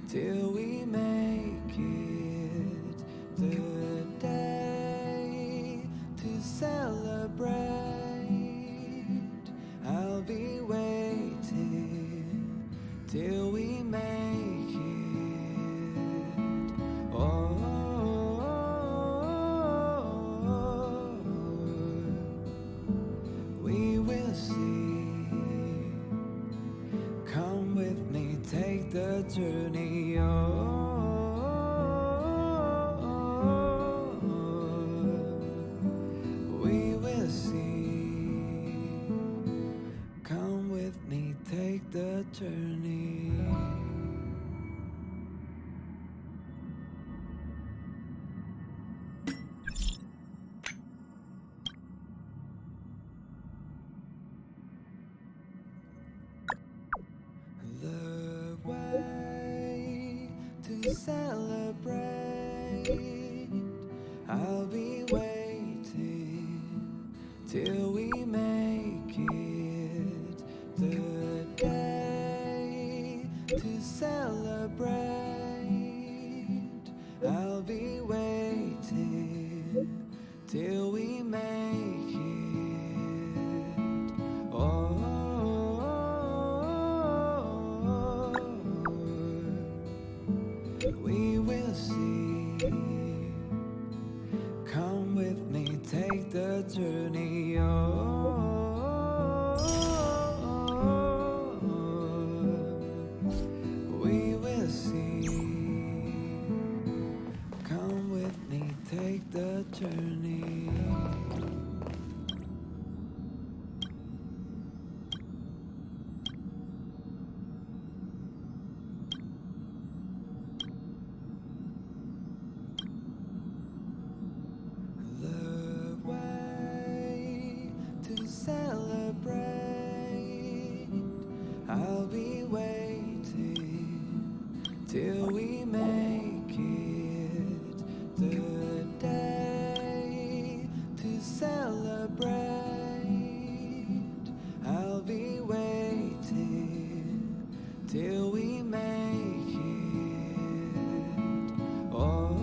till we make it the day to celebrate. I'll be waiting till we make it. Oh, we will see. Come with me, take the journey. We will see. Come with me, take the journey. The way to celebrate. I'll be waiting till we make it the day to celebrate. I'll be waiting till we make it. Oh, we will see. Come with me, take the journey. We will see. Come with me, take the journey. The way to celebrate. I'll be waiting till we make it the day to celebrate. I'll be waiting till we make it. Oh,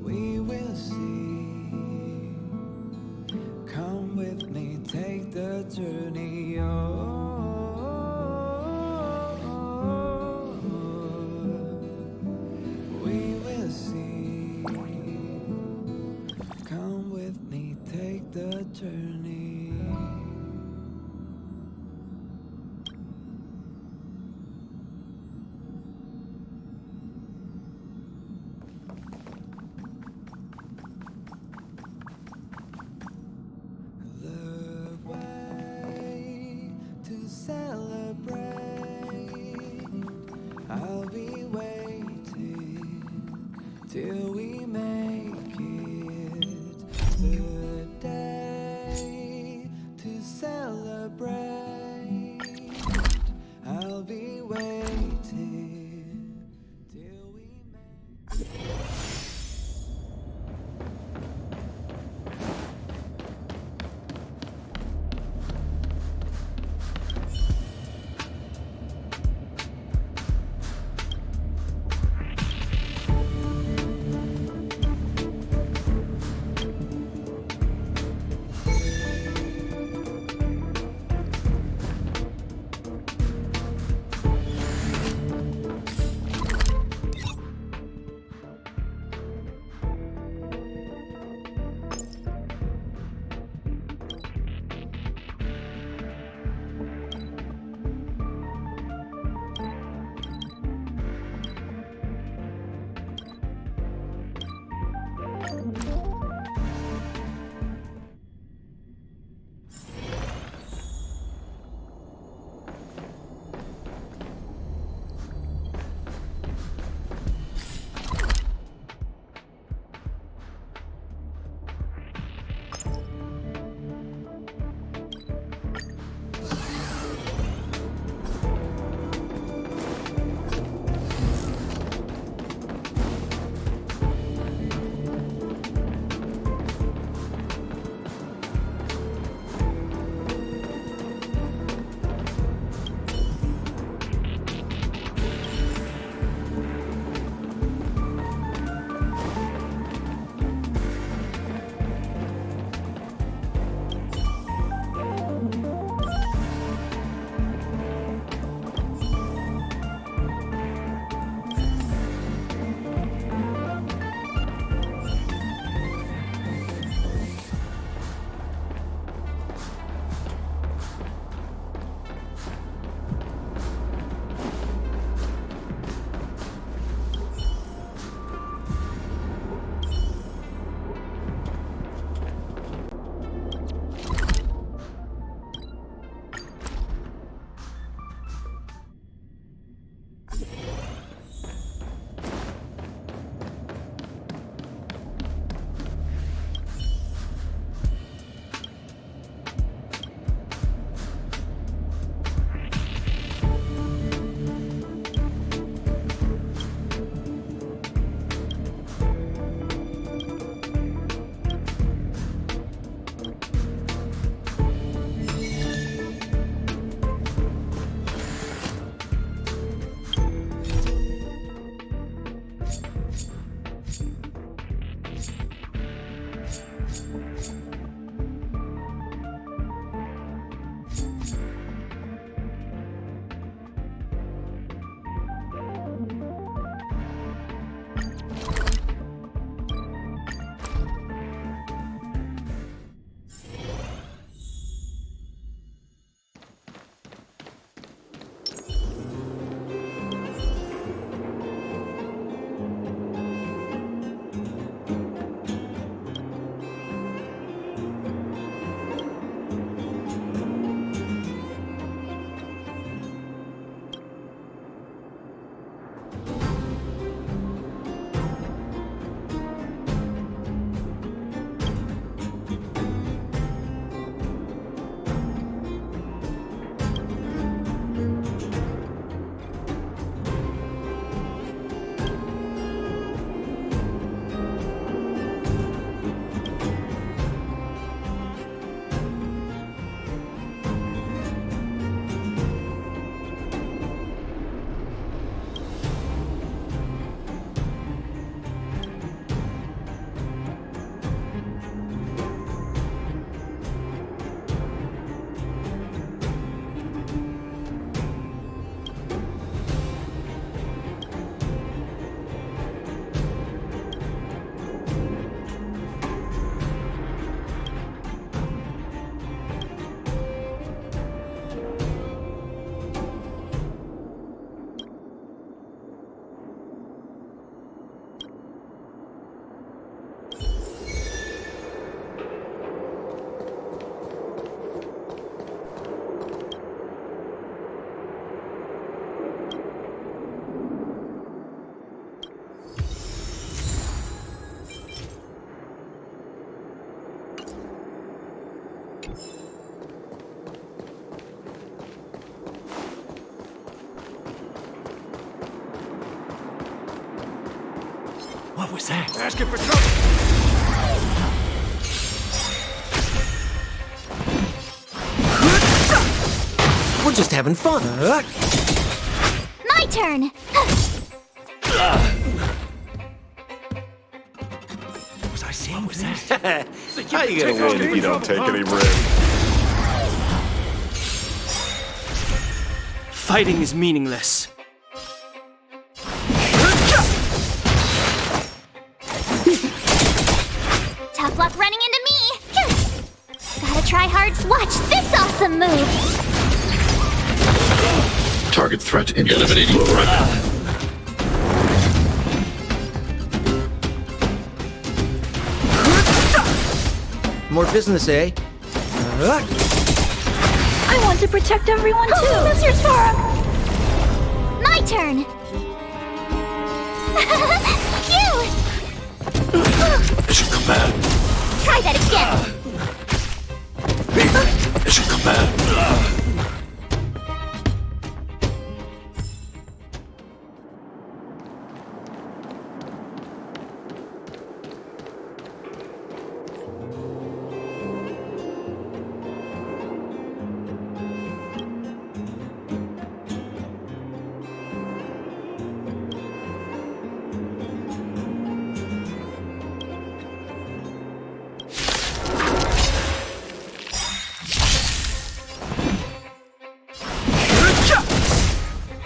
we will see. Come with me, take the journey. We will see. Come with me, take the journey. The way to celebrate. I'll be waiting till we make it the day to celebrate. I'll be waiting till we make What was that? Asking for trouble! We're just having fun. My turn! Was I seeing? What was that? How you gonna win if you don't take any risks? Fighting is meaningless. Tough luck running into me! Gotta try hard. Watch this awesome move! Target threat eliminating threat. More business, eh? I want to protect everyone too! Mr. Sora! My turn! Phew! Mission command. Try that again! Mission command.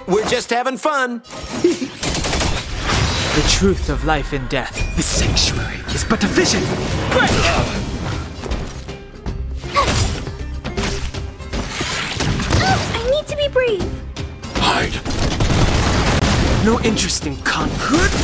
We're just having fun. The truth of life and death. The sanctuary is but a vision. Break! I need to be brave! Hide. No interest in conflict.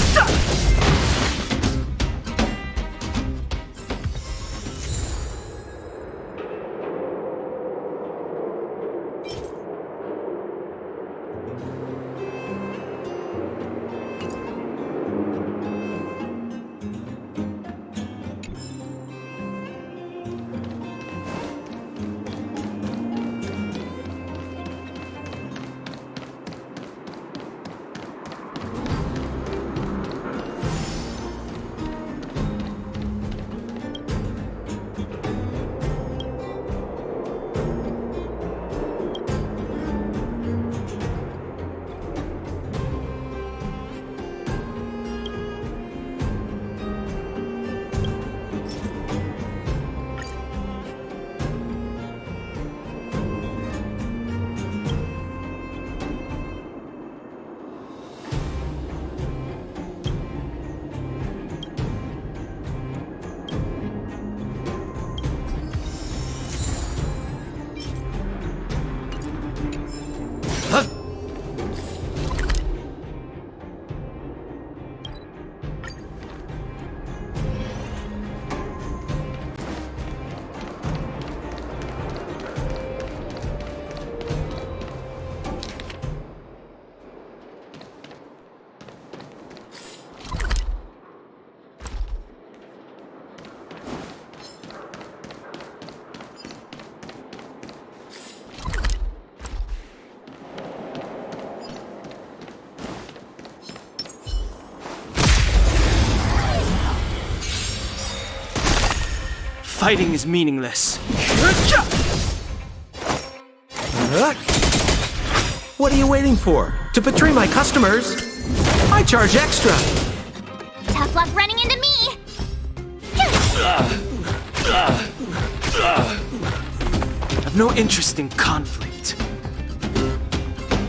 Fighting is meaningless. What are you waiting for? To betray my customers? I charge extra. Tough luck running into me! I've no interest in conflict.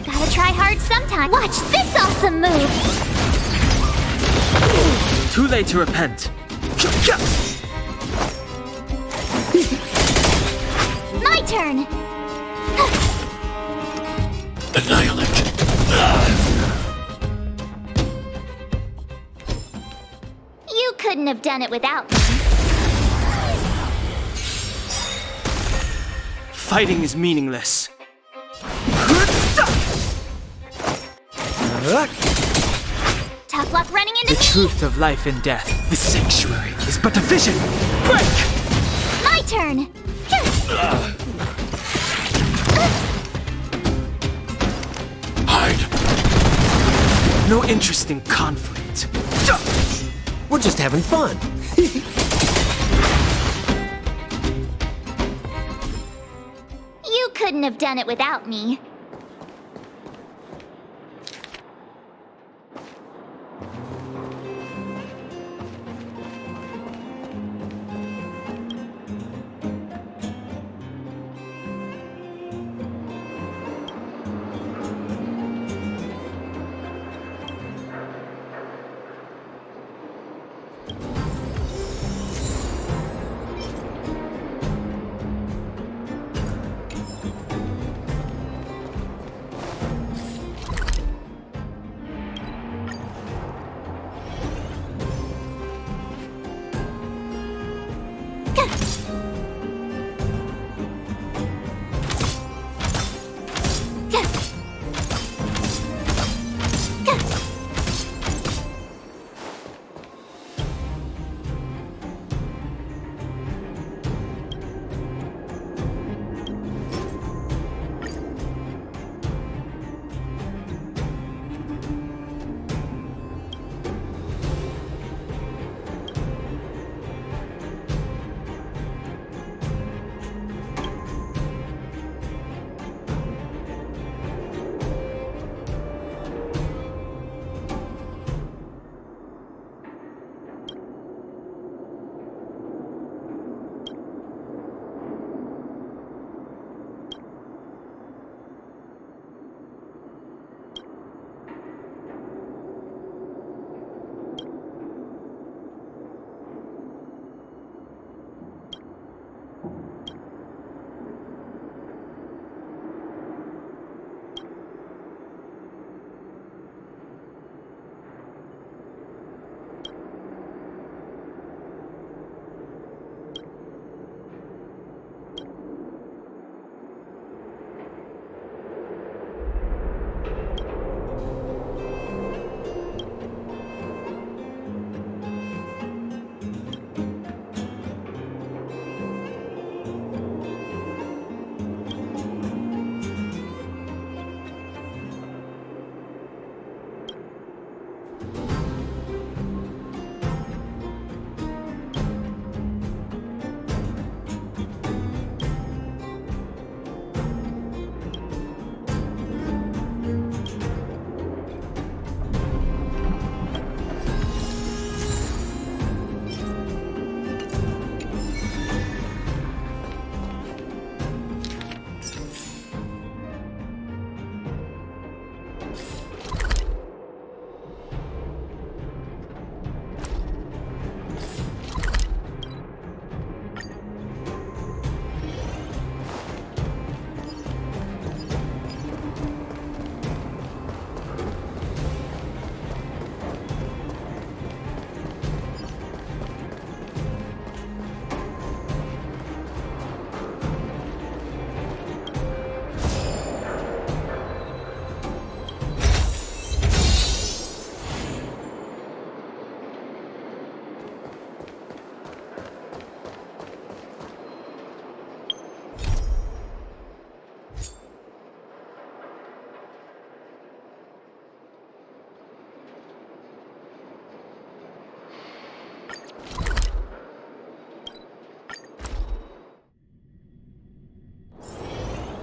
Gotta try hard sometime. Watch this awesome move! Too late to repent. My turn! Annihilate. You couldn't have done it without me. Fighting is meaningless. Tough luck running into The me! truth of life and death. The sanctuary is but a vision. Break! My turn! have no interest in conflict. We're just having fun. You couldn't have done it without me.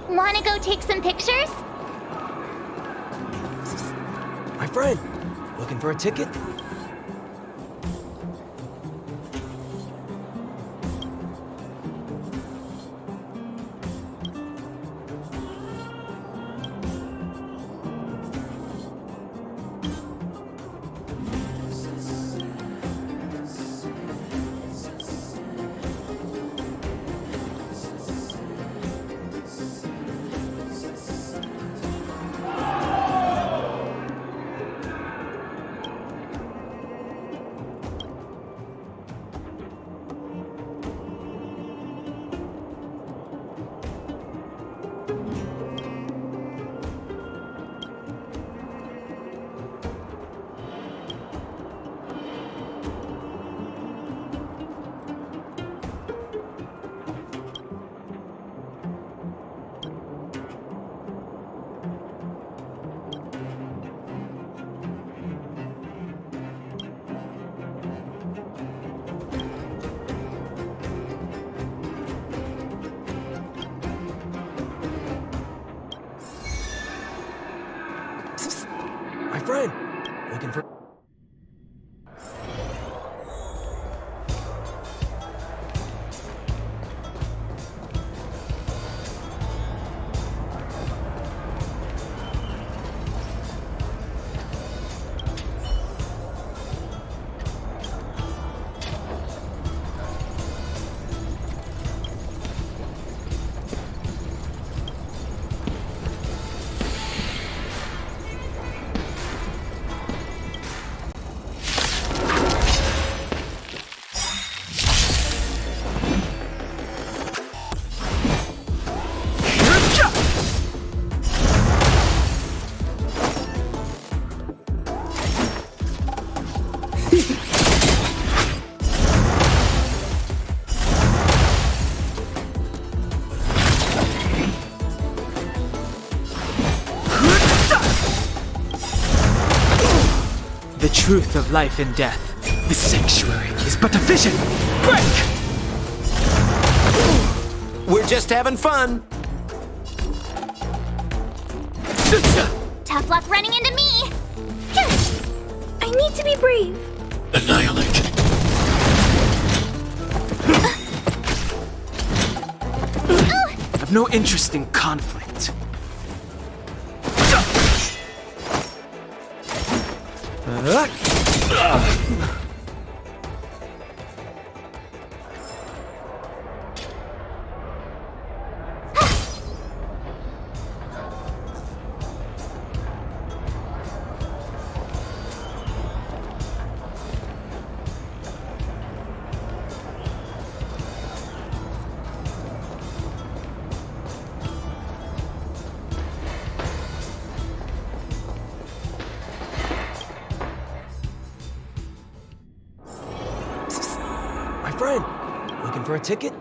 Wanna go take some pictures? My friend, looking for a ticket? friend, looking for... The truth of life and death. The sanctuary is but a vision. Break! We're just having fun. Tough luck running into me! I need to be brave. Annihilate. I've no interest in conflict. My friend, looking for a ticket?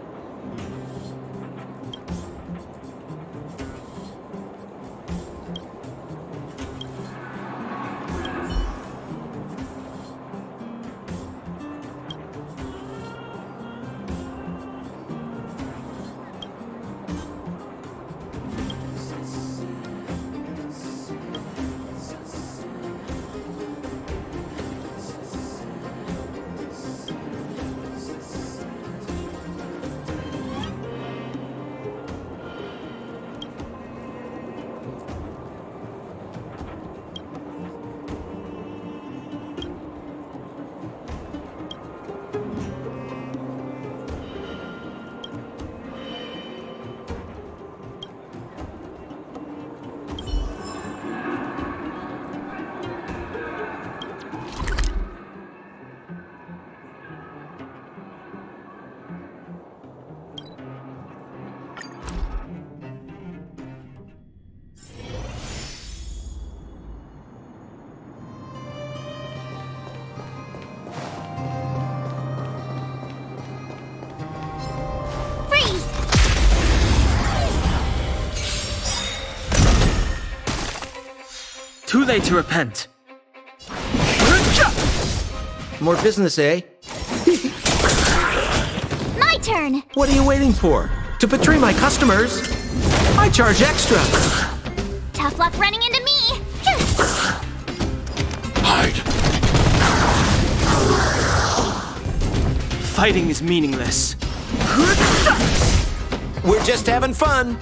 Freeze! Too late to repent. More business, eh? My turn! What are you waiting for? To betray my customers? I charge extra. Tough luck running into me! Hide. Fighting is meaningless. We're just having fun.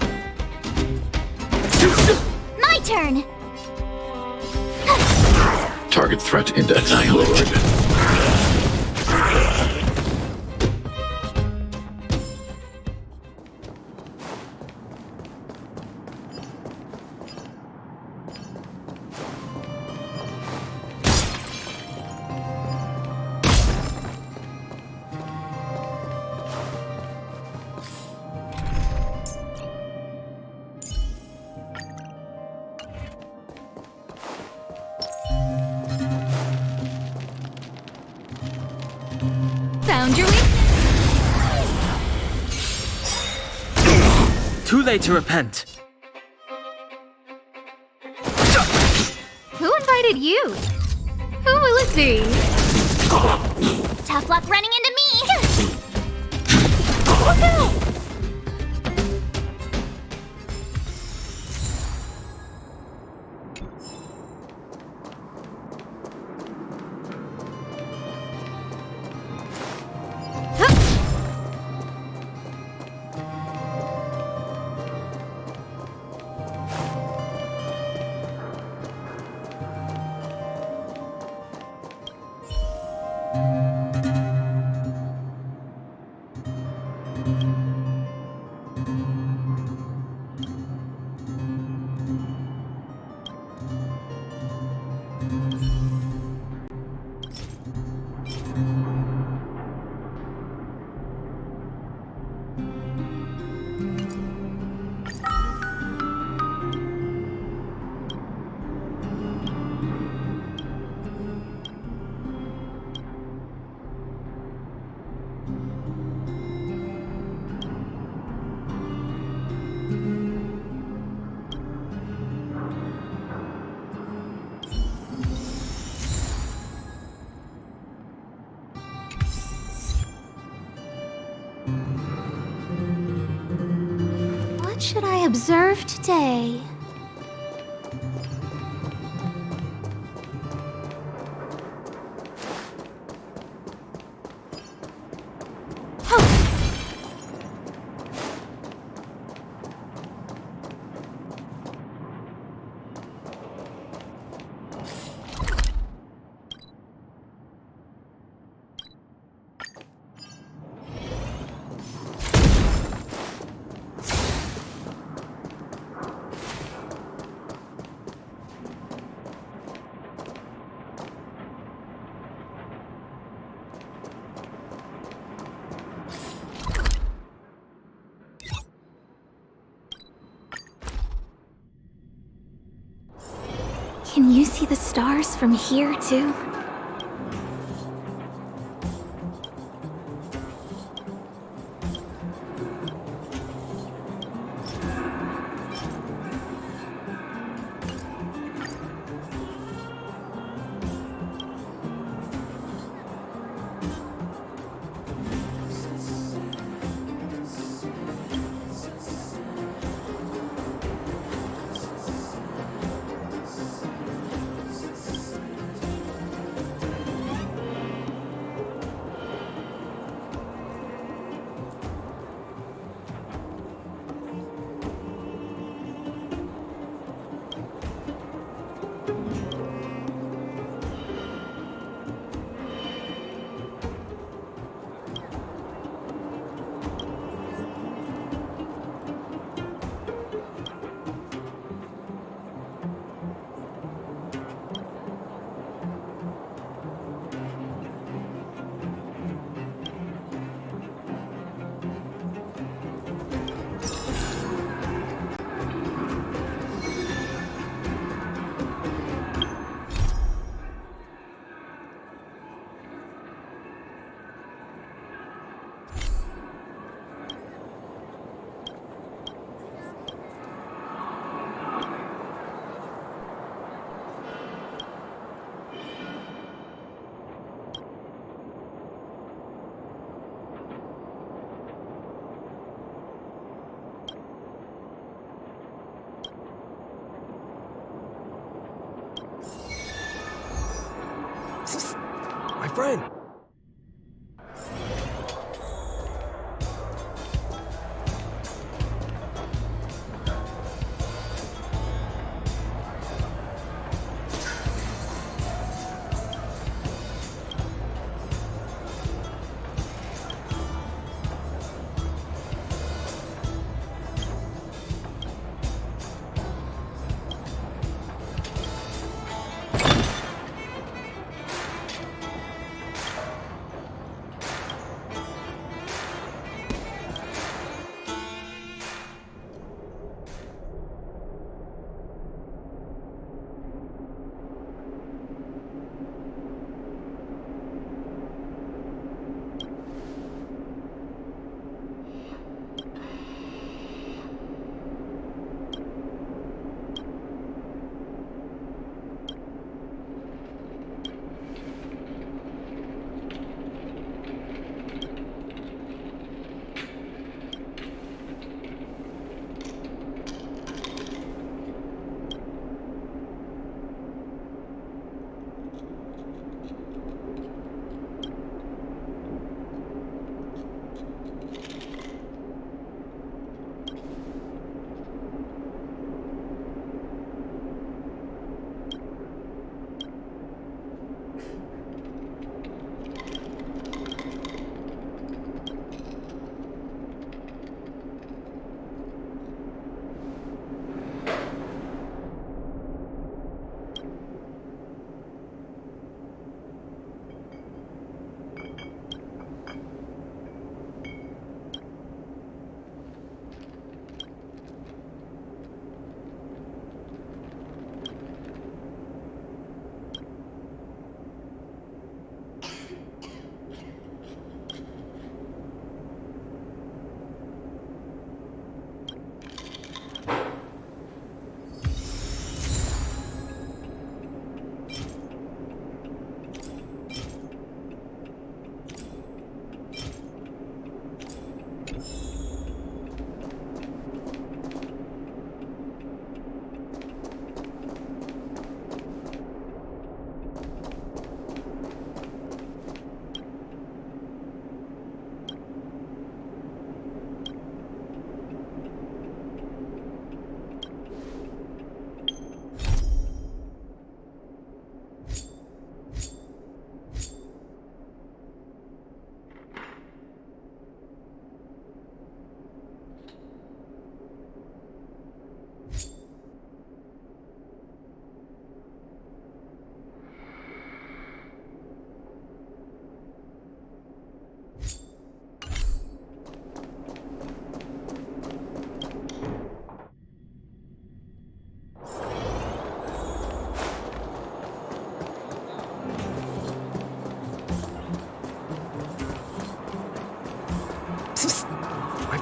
My turn! Target threat into annihilate. Found your weakness! Too late to repent. Who invited you? Who will it be? Tough luck running into me! Woohoo! What should I observe today? Can you see the stars from here, too? My friend!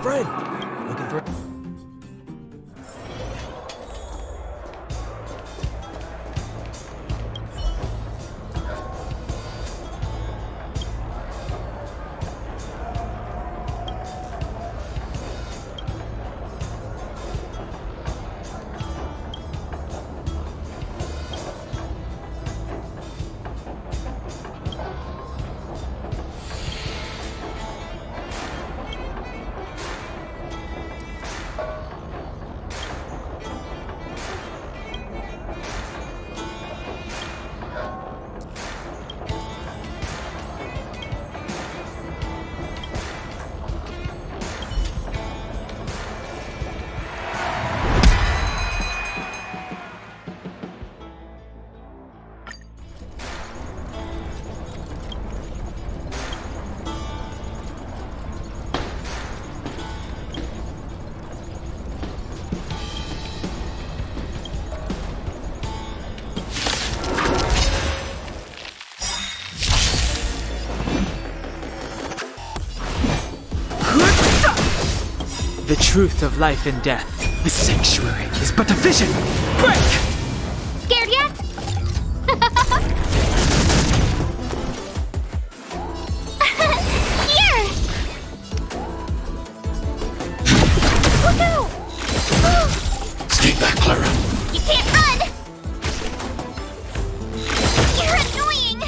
friend. Looking for... The truth of life and death. The sanctuary is but a vision. Break! Scared yet? Here! Look out! Stay back, Clara. You can't run! You're annoying!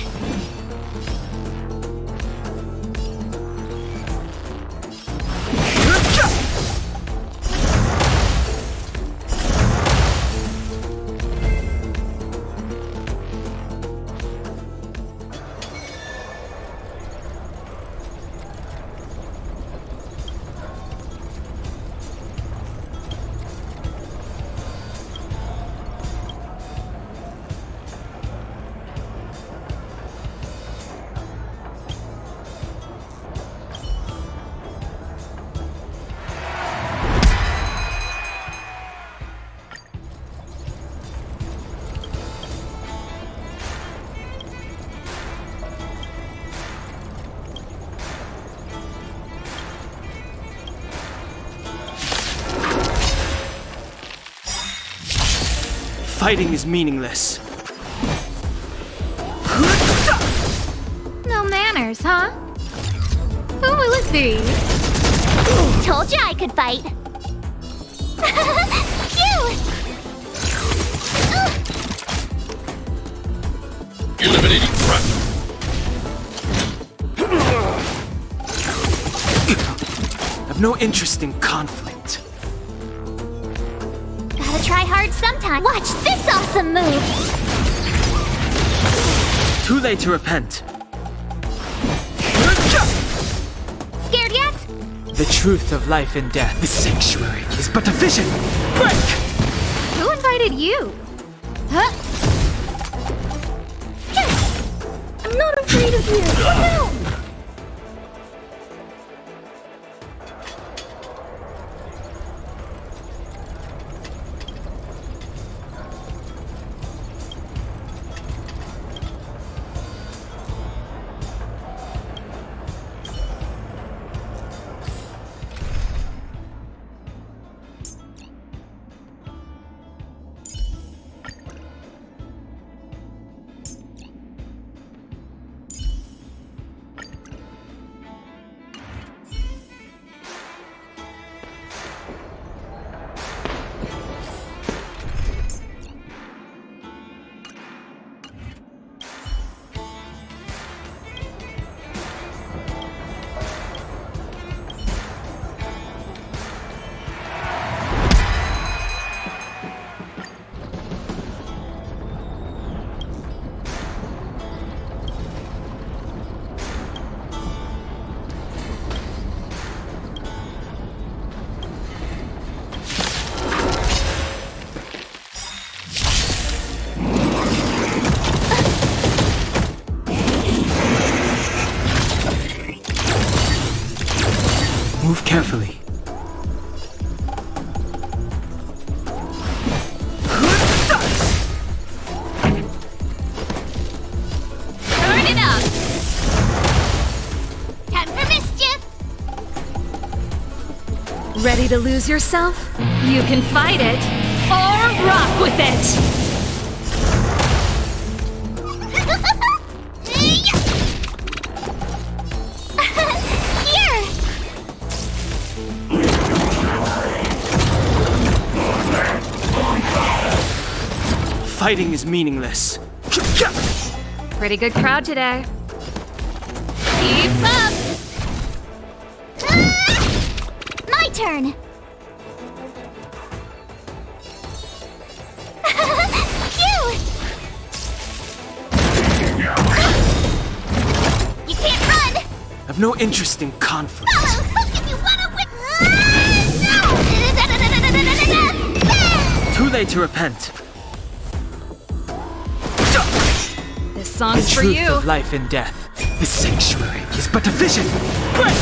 Fighting is meaningless. No manners, huh? Who will it be? Told you I could fight. Phew! Eliminating threat. I've no interest in conflict. Gotta try hard sometime. Watch this awesome move! Too late to repent. Scared yet? The truth of life and death. The sanctuary is but a vision. Break! Who invited you? Huh? I'm not afraid of you. No! to lose yourself? You can fight it or rock with it! Here! Fighting is meaningless. Pretty good crowd today. Keep up! My turn! Phew! You can't run! I've no interest in conflict. Follow hook if you wanna win! Too late to repent. This The song's for truth you. of life and death. This sanctuary is but a vision. Break!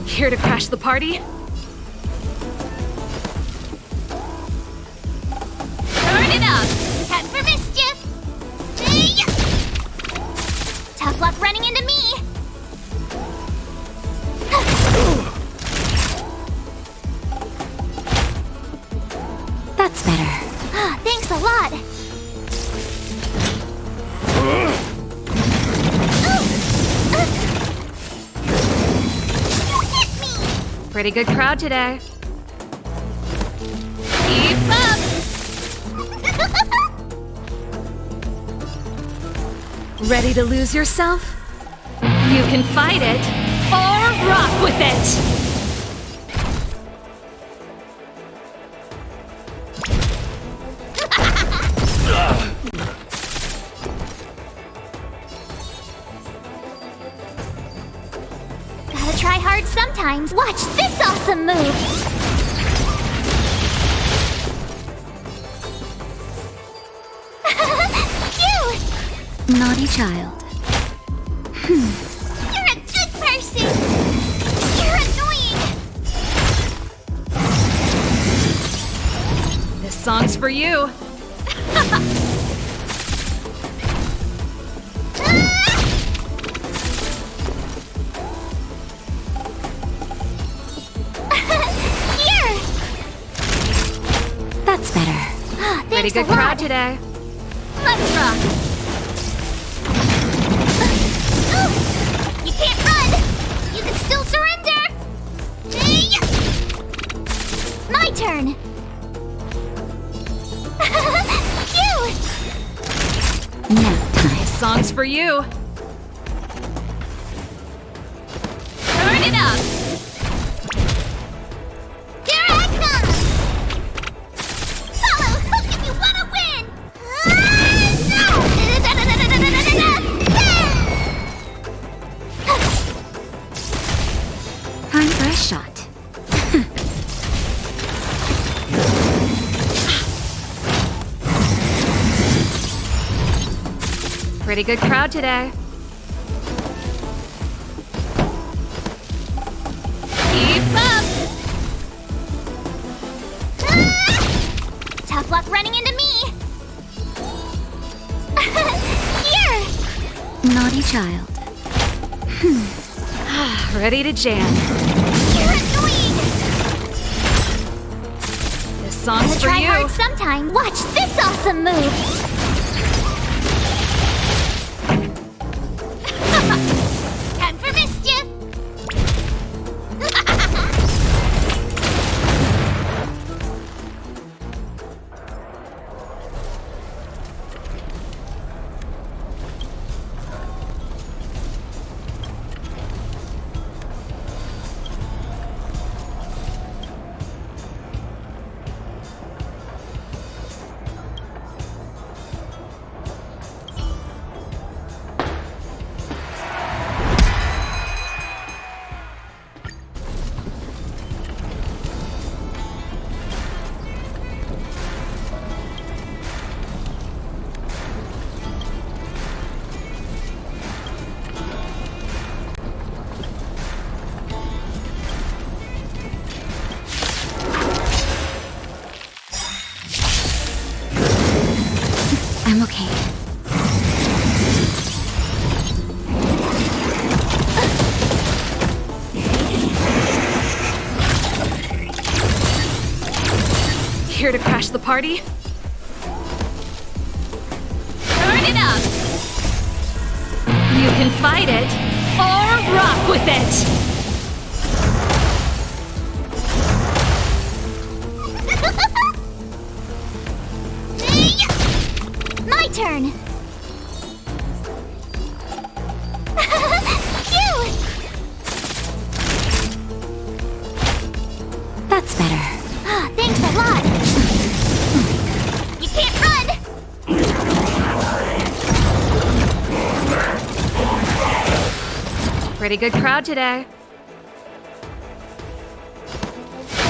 Here to crash the party? Turn it up! Head for mischief! Hey-ya! Tough luck running into me! That's better. Thanks a lot! You hit me! Pretty good crowd today. Keep up! Ready to lose yourself? You can fight it or rock with it! Gotta try hard sometimes. Watch this awesome move! Phew! Naughty child. You're a good person! You're annoying! This song's for you. Here! That's better. Pretty Thanks good a lot. crowd today. Let's rock! You can't run! You can still surrender! Hey-ya! My turn! Phew! Nap time. This song's for you. Turn it up! Here I come! Follow hook if you wanna win! Time for a shot. Pretty good crowd today. Keep up! Tough luck running into me! Here! Naughty child. Ready to jam. You're annoying! This song's Gotta for try you. hard sometime. Watch this awesome move! Time for mischief! I'm okay. Here to crash the party? Turn it up! You can fight it or rock with it! My turn! Phew! That's better. Thanks a lot! You can't run! Pretty good crowd today.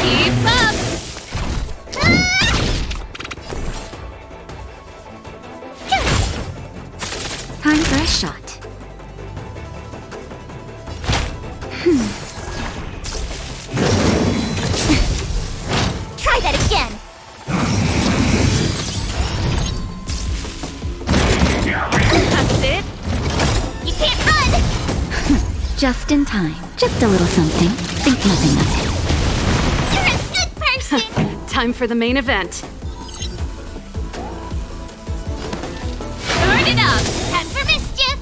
Keep up! Time for a shot. Try that again! That's it. You can't run! Just in time. Just a little something. Think nothing of You're a good person! it. Time for the main event. Turn it up! Time for mischief!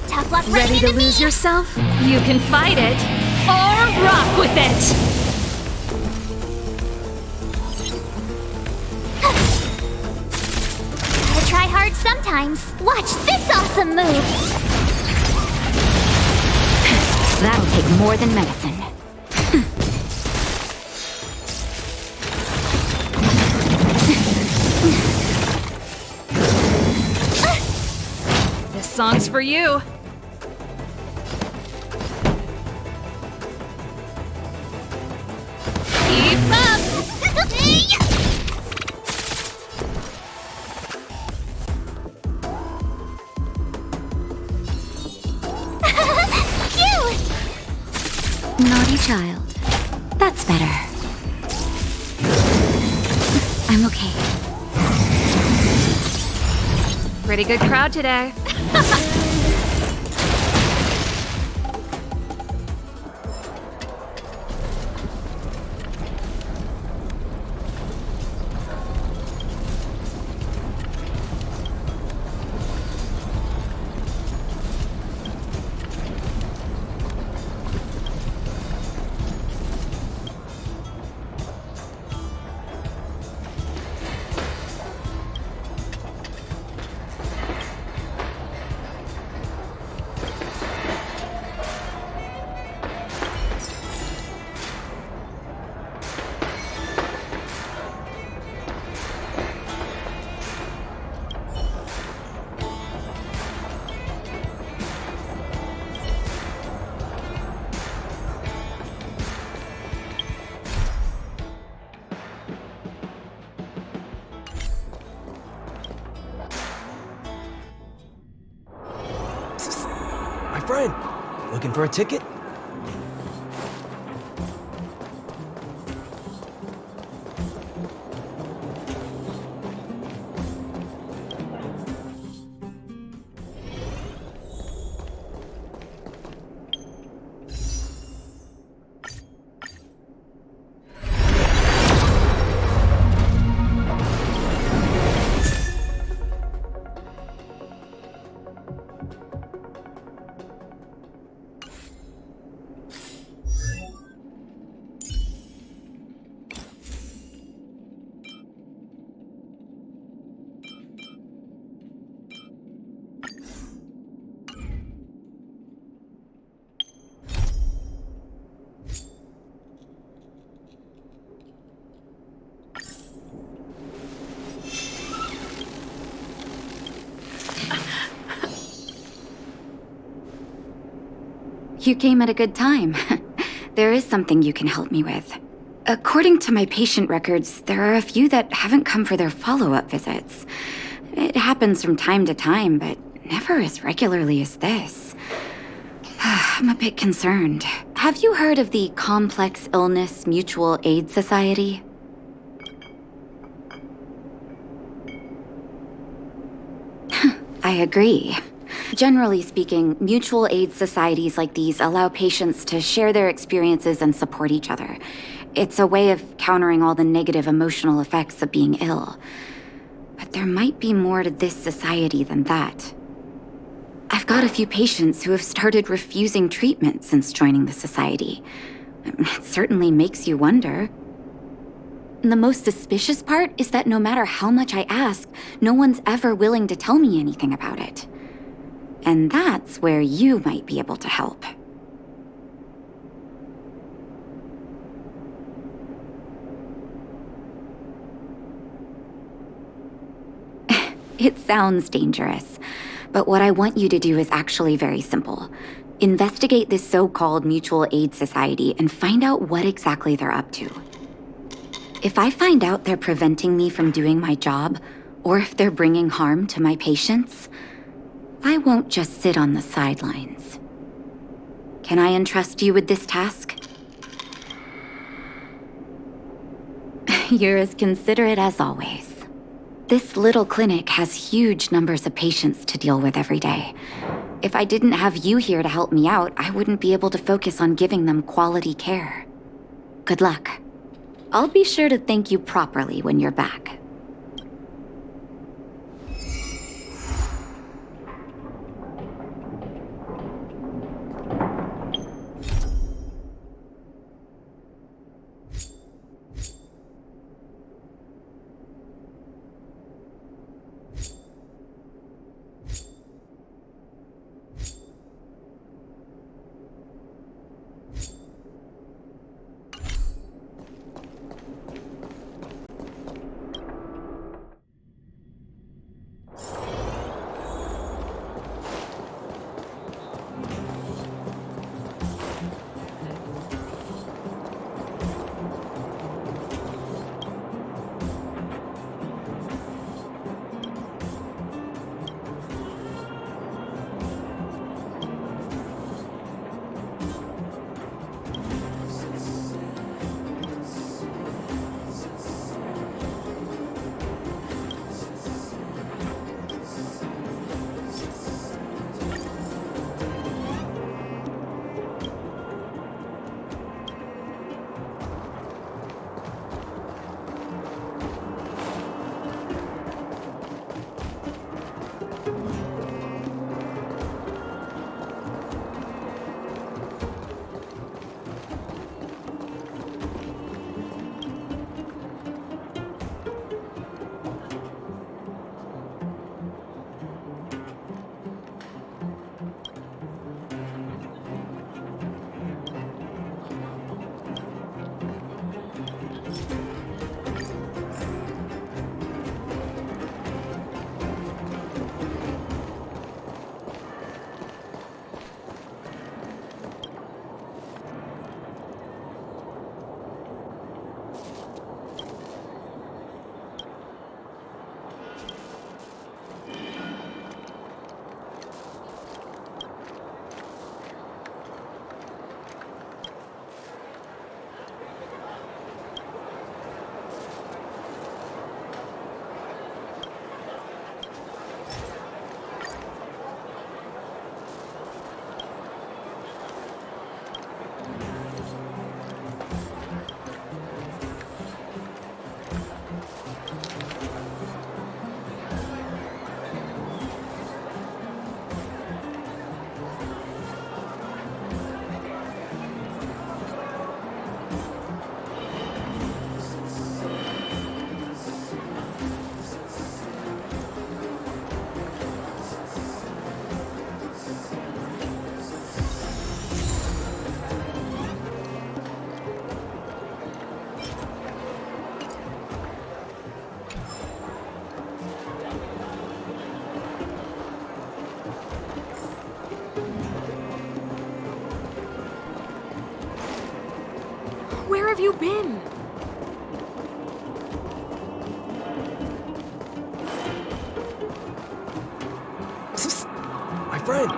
Tough luck Ready running to into lose me. yourself? You can fight it or rock with it. Gotta try hard sometimes. Watch this awesome move! That'll take more than medicine. This song's for you. Keep up! Phew! Naughty child. That's better. I'm okay. Pretty good crowd today. My friend, looking for a ticket? You came at a good time. There is something you can help me with. According to my patient records, there are a few that haven't come for their follow-up visits. It happens from time to time, but never as regularly as this. I'm a bit concerned. Have you heard of the Complex Illness Mutual Aid Society? I agree. Generally speaking, mutual aid societies like these allow patients to share their experiences and support each other. It's a way of countering all the negative emotional effects of being ill. But there might be more to this society than that. I've got a few patients who have started refusing treatment since joining the society. It certainly makes you wonder. The most suspicious part is that no matter how much I ask, no one's ever willing to tell me anything about it. And that's where you might be able to help. It sounds dangerous, but what I want you to do is actually very simple. Investigate this so-called mutual aid society and find out what exactly they're up to. If I find out they're preventing me from doing my job, or if they're bringing harm to my patients, I won't just sit on the sidelines. Can I entrust you with this task? You're as considerate as always. This little clinic has huge numbers of patients to deal with every day. If I didn't have you here to help me out, I wouldn't be able to focus on giving them quality care. Good luck. I'll be sure to thank you properly when you're back. have you been? My friend!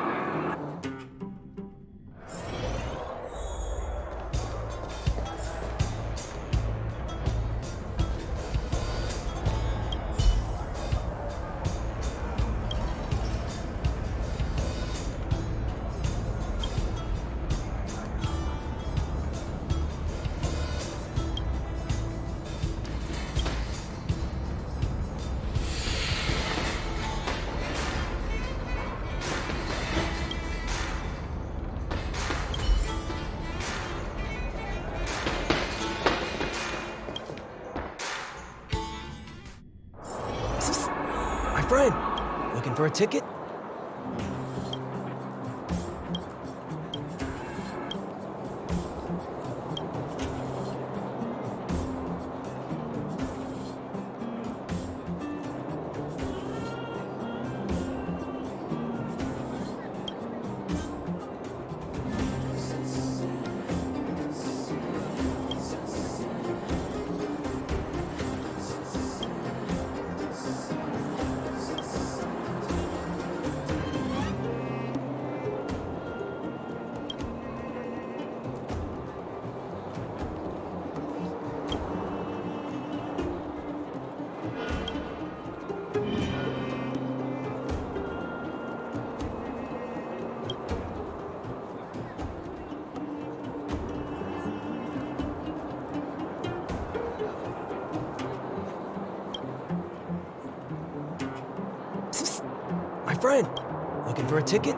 My friend! Looking for a ticket? My friend! Looking for a ticket?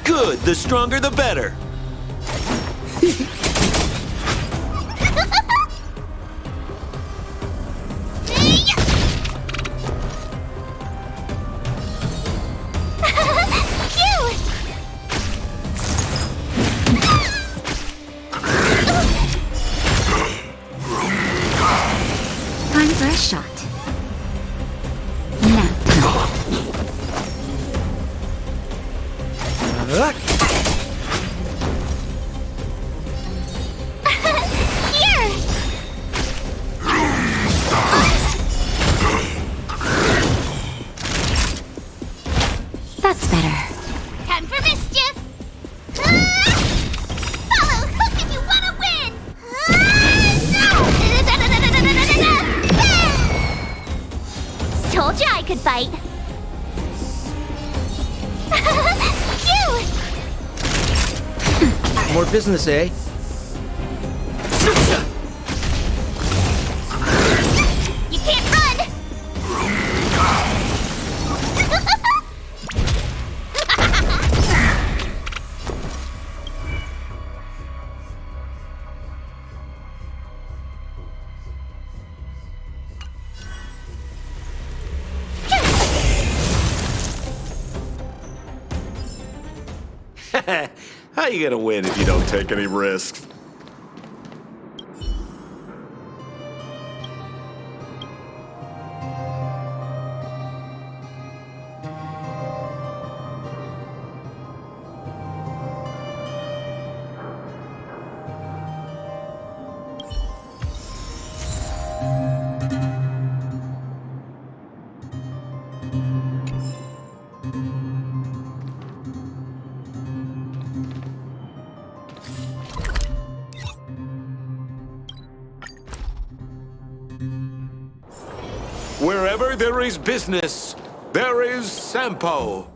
Good, the stronger the better. Time for a shot. Nap time. Here! That's better. Time for mischief! Ah! Follow hook if you want to win! Ah! Told you I could fight. Phew! More business, eh? You can't run! How you gonna win if you don't take any risks? Wherever there is business, there is Sampo.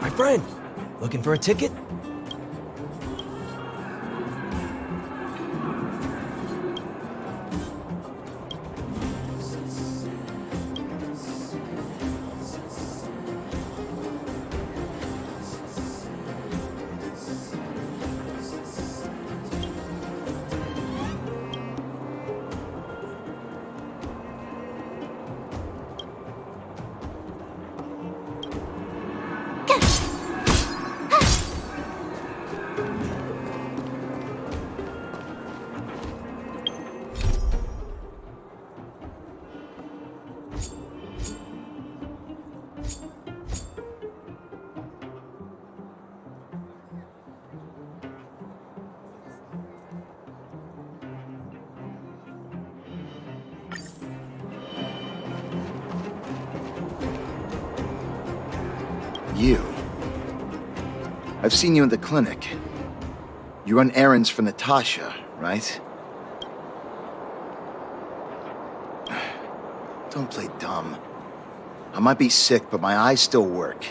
My friend, looking for a ticket? You. I've seen you in the clinic. You run errands for Natasha, right? Don't play dumb. I might be sick, but my eyes still work.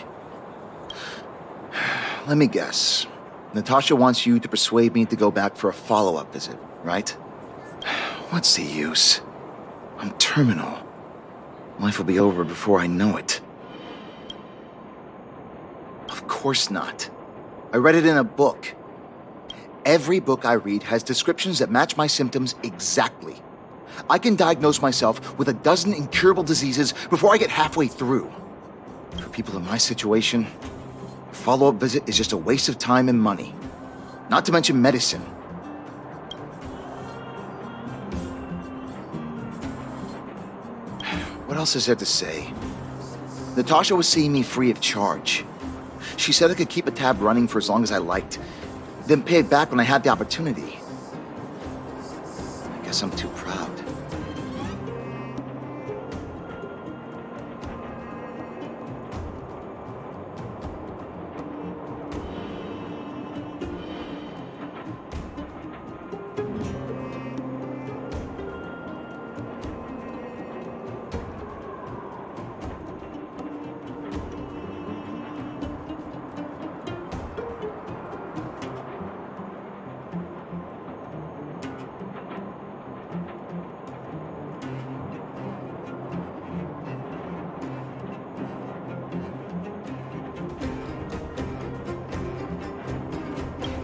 Let me guess. Natasha wants you to persuade me to go back for a follow-up visit, right? What's the use? I'm terminal. Life will be over before I know it. Of course not. I read it in a book. Every book I read has descriptions that match my symptoms exactly. I can diagnose myself with a dozen incurable diseases before I get halfway through. For people in my situation, a follow-up visit is just a waste of time and money. Not to mention medicine. What else is there to say? Natasha was seeing me free of charge. She said I could keep a tab running for as long as I liked, then pay it back when I had the opportunity. I guess I'm too proud.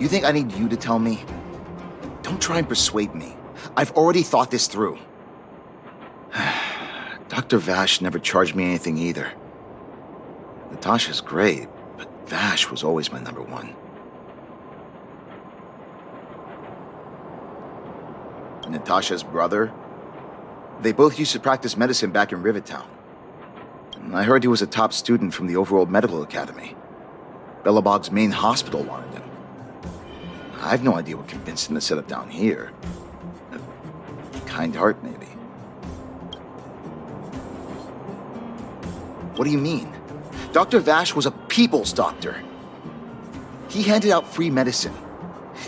You think I need you to tell me? Don't try and persuade me. I've already thought this through. Dr. Vash never charged me anything either. Natasha's great, but Vash was always my number one. Natasha's brother? They both used to practice medicine back in Rivertown. I heard he was a top student from the Overworld Medical Academy. Bellabog's main hospital wanted him. I have no idea what convinced him to set up down here. kind heart, maybe. What do you mean? Dr. Vash was a people's doctor. He handed out free medicine.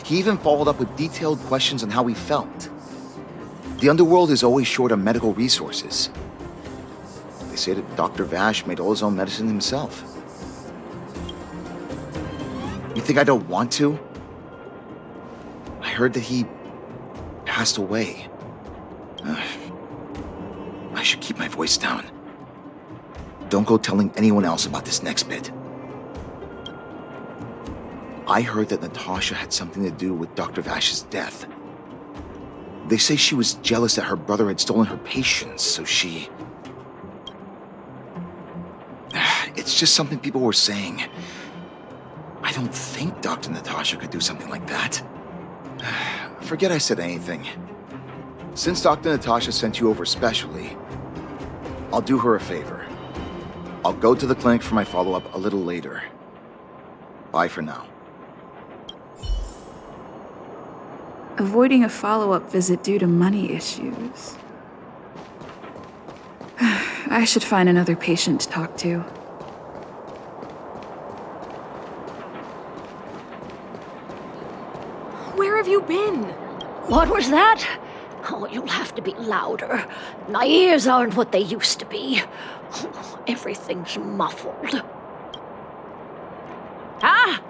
He even followed up with detailed questions on how he felt. The underworld is always short on medical resources. They say that Dr. Vash made all his own medicine himself. You think I don't want to? I heard that he passed away. I should keep my voice down. Don't go telling anyone else about this next bit. I heard that Natasha had something to do with Dr. Vash's death. They say she was jealous that her brother had stolen her patients, so she... It's just something people were saying. I don't think Dr. Natasha could do something like that. Forget I said anything. Since Dr. Natasha sent you over specially, I'll do her a favor. I'll go to the clinic for my follow-up a little later. Bye for now. Avoiding a follow-up visit due to money issues. I should find another patient to talk to. Where have you been? What was that? Oh, you'll have to be louder. My ears aren't what they used to be. Oh, everything's muffled. Ah!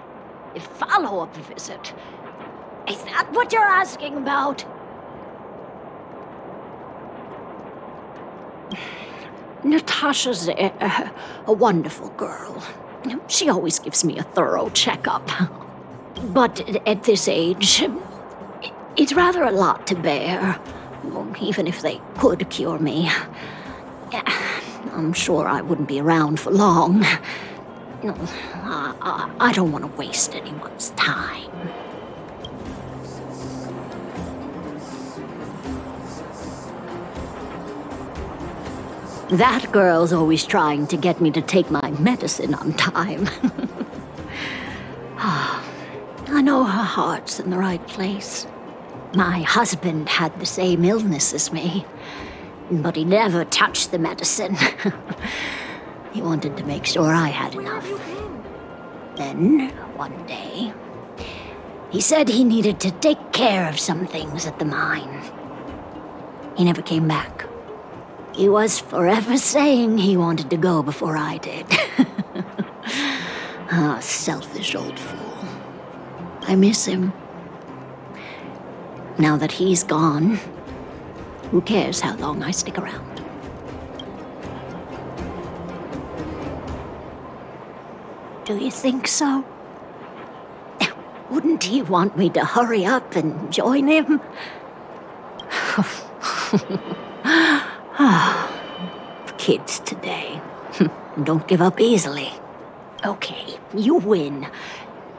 A follow-up visit. Is that what you're asking about? Natasha's a wonderful girl. She always gives me a thorough checkup. But at this age, it's rather a lot to bear. Even if they could cure me, I'm sure I wouldn't be around for long. I don't want to waste anyone's time. That girl's always trying to get me to take my medicine on time. I know her heart's in the right place. My husband had the same illness as me, but he never touched the medicine. He wanted to make sure I had enough. Then, one day, he said he needed to take care of some things at the mine. He never came back. He was forever saying he wanted to go before I did. Ah, selfish old fool. I miss him. Now that he's gone, who cares how long I stick around? Do you think so? Wouldn't he want me to hurry up and join him? Kids today. Don't give up easily. Okay, you win.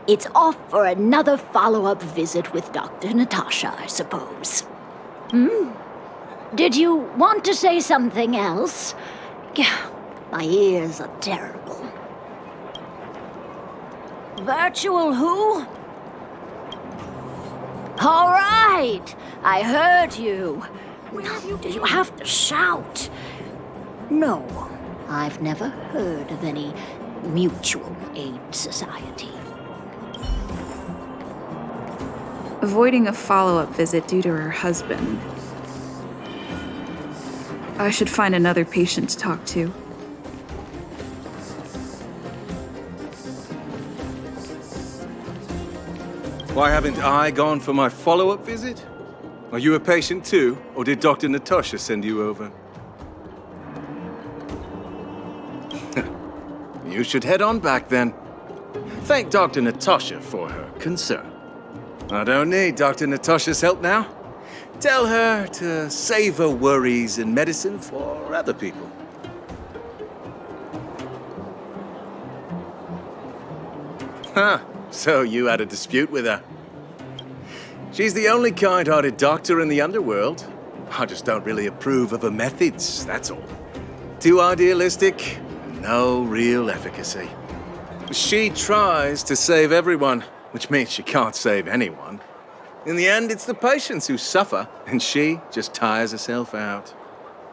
It's off for another follow-up visit with Dr. Natasha, I suppose. Did you want to say something else? My ears are terrible. Virtual who? All right, I heard you. Did you have to shout? No, I've never heard of any mutual aid society. Avoiding a follow-up visit due to her husband. I should find another patient to talk to. Why haven't I gone for my follow-up visit? Are you a patient too, or did Dr. Natasha send you over? You should head on back then. Thank Dr. Natasha for her concern. I don't need Dr. Natasha's help now. Tell her to save her worries and medicine for other people. Huh, so you had a dispute with her. She's the only kind-hearted doctor in the underworld. I just don't really approve of her methods, that's all. Too idealistic, no real efficacy. She tries to save everyone, which means she can't save anyone. In the end, it's the patients who suffer, and she just tires herself out.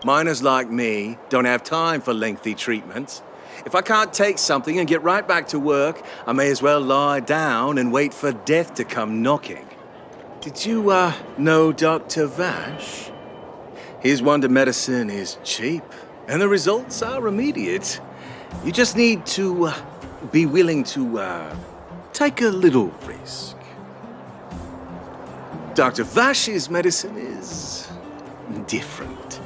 Miners like me don't have time for lengthy treatments. If I can't take something and get right back to work, I may as well lie down and wait for death to come knocking. Did you, know Dr. Vash? His wonder medicine is cheap, and the results are immediate. You just need to, be willing to, take a little risk. Dr. Vash's medicine is different.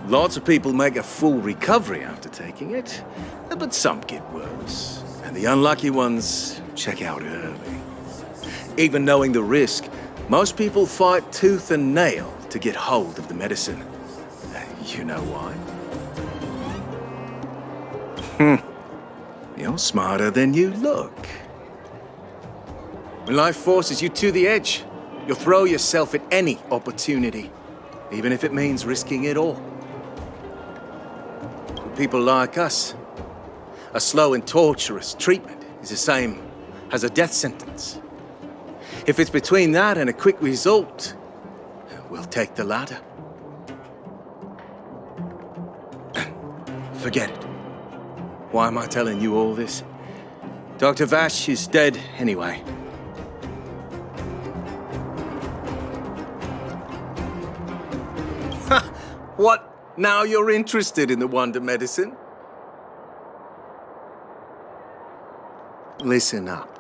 Lots of people make a full recovery after taking it, but some get worse. And the unlucky ones check out early. Even knowing the risk, most people fight tooth and nail to get hold of the medicine. You know why? You're smarter than you look. When life forces you to the edge, you'll throw yourself at any opportunity, even if it means risking it all. For people like us, a slow and torturous treatment is the same as a death sentence. If it's between that and a quick result, we'll take the latter. Forget it. Why am I telling you all this? Dr. Vash is dead anyway. What? Now you're interested in the wonder medicine? Listen up.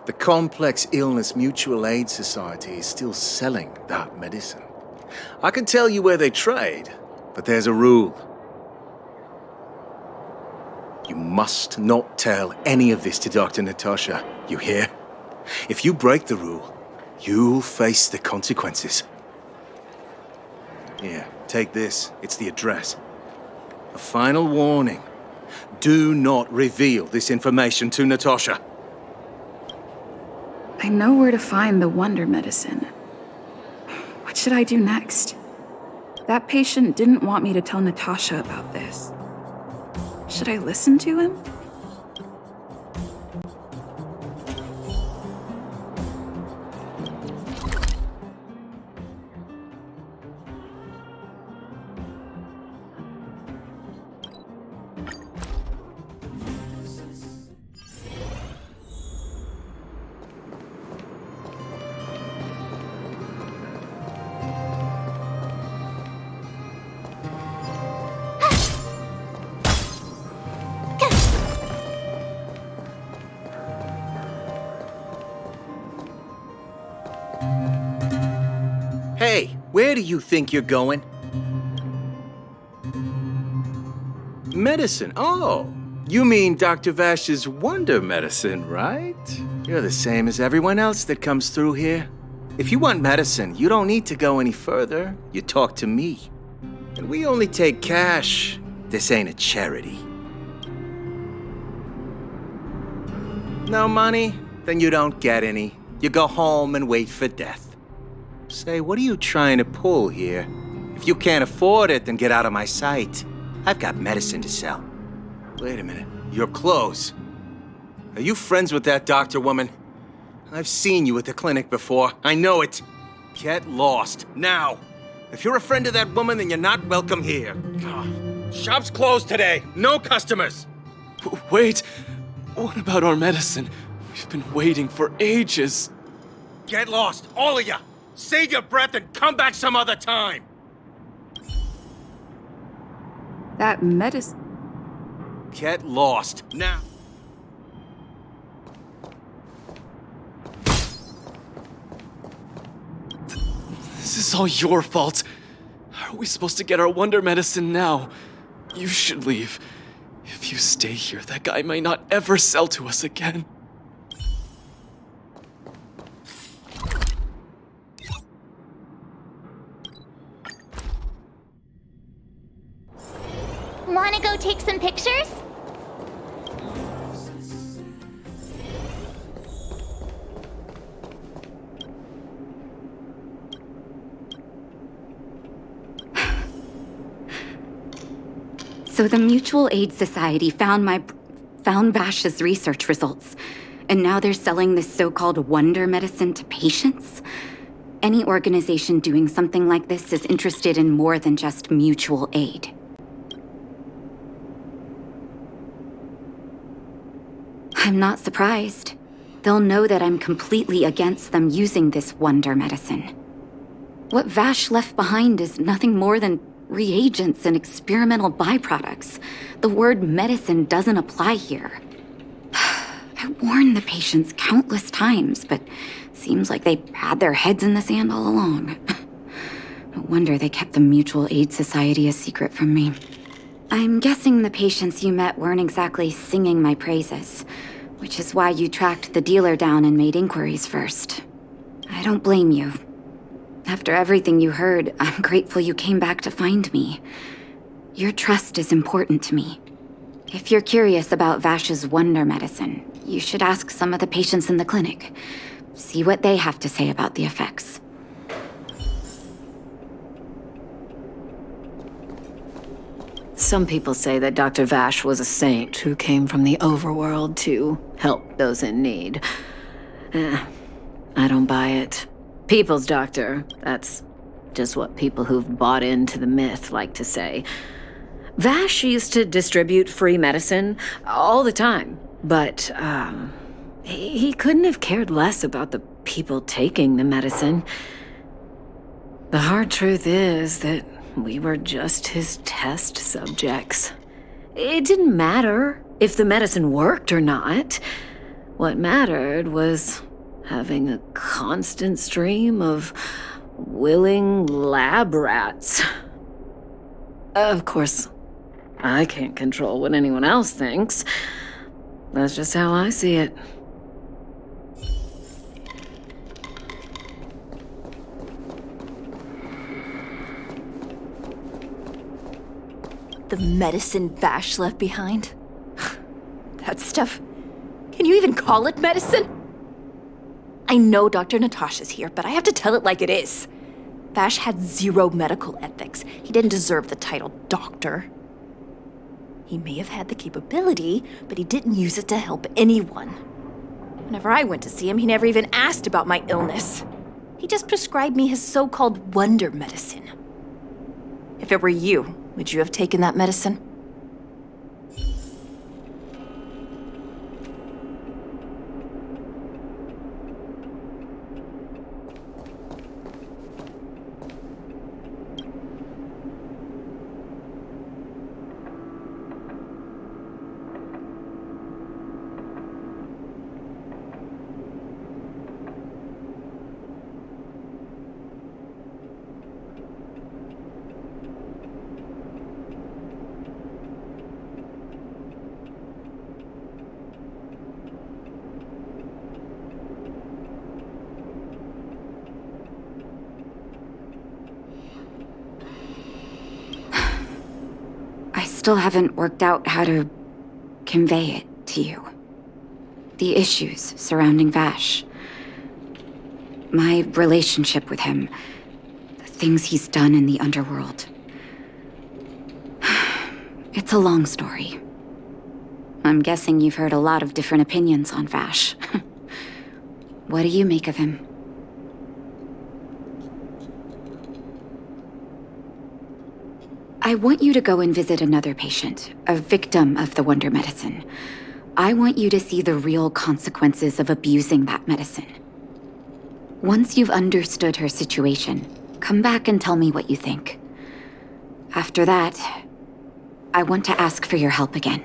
The Complex Illness Mutual Aid Society is still selling that medicine. I can tell you where they trade, but there's a rule. You must not tell any of this to Dr. Natasha, you hear? If you break the rule, you'll face the consequences. Here, take this. It's the address. A final warning. Do not reveal this information to Natasha. I know where to find the wonder medicine. What should I do next? That patient didn't want me to tell Natasha about this. Should I listen to him? Hey, where do you think you're going? Medicine? Oh, you mean Dr. Vash's wonder medicine, right? You're the same as everyone else that comes through here. If you want medicine, you don't need to go any further. You talk to me. And we only take cash. This ain't a charity. No money? Then you don't get any. You go home and wait for death. Say, what are you trying to pull here? If you can't afford it, then get out of my sight. I've got medicine to sell. Wait a minute. Your clothes. Are you friends with that doctor woman? I've seen you at the clinic before. I know it. Get lost. Now. If you're a friend of that woman, then you're not welcome here. Shop's closed today. No customers. Wait. What about our medicine? We've been waiting for ages. Get lost, all of you. Save your breath and come back some other time. That medicine... Get lost, now. This is all your fault. How are we supposed to get our wonder medicine now? You should leave. If you stay here, that guy might not ever sell to us again. Wanna go take some pictures? So the Mutual Aid Society found Vash's research results. And now they're selling this so-called wonder medicine to patients? Any organization doing something like this is interested in more than just mutual aid. I'm not surprised. They'll know that I'm completely against them using this wonder medicine. What Vash left behind is nothing more than reagents and experimental byproducts. The word medicine doesn't apply here. I warned the patients countless times, but seems like they had their heads in the sand all along. No wonder they kept the Mutual Aid Society a secret from me. I'm guessing the patients you met weren't exactly singing my praises, which is why you tracked the dealer down and made inquiries first. I don't blame you. After everything you heard, I'm grateful you came back to find me. Your trust is important to me. If you're curious about Vash's wonder medicine, you should ask some of the patients in the clinic. See what they have to say about the effects. Some people say that Dr. Vash was a saint who came from the overworld to help those in need. I don't buy it. People's doctor, that's just what people who've bought into the myth like to say. Vash used to distribute free medicine all the time, but he couldn't have cared less about the people taking the medicine. The hard truth is that we were just his test subjects. It didn't matter if the medicine worked or not. What mattered was having a constant stream of willing lab rats. Of course, I can't control what anyone else thinks. That's just how I see it. The medicine Vash left behind? That stuff... Can you even call it medicine? I know Dr. Natasha's here, but I have to tell it like it is. Vash had zero medical ethics. He didn't deserve the title doctor. He may have had the capability, but he didn't use it to help anyone. Whenever I went to see him, he never even asked about my illness. He just prescribed me his so-called wonder medicine. If it were you, would you have taken that medicine? Still haven't worked out how to convey it to you. The issues surrounding Vash. My relationship with him. The things he's done in the underworld. It's a long story. I'm guessing you've heard a lot of different opinions on Vash. What do you make of him? I want you to go and visit another patient, a victim of the wonder medicine. I want you to see the real consequences of abusing that medicine. Once you've understood her situation, come back and tell me what you think. After that, I want to ask for your help again.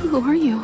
Who are you?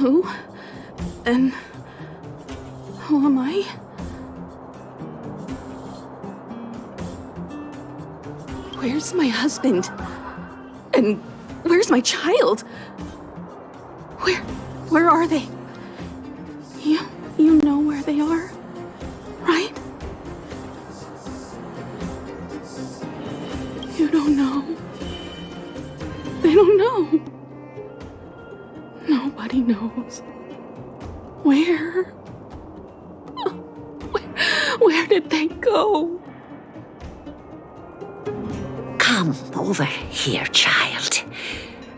Who? And who am I? Where's my husband? And where's my child? Where are they? You know where they are, right? You don't know. They don't know. Nobody knows. Where? Where did they go? Come over here, child.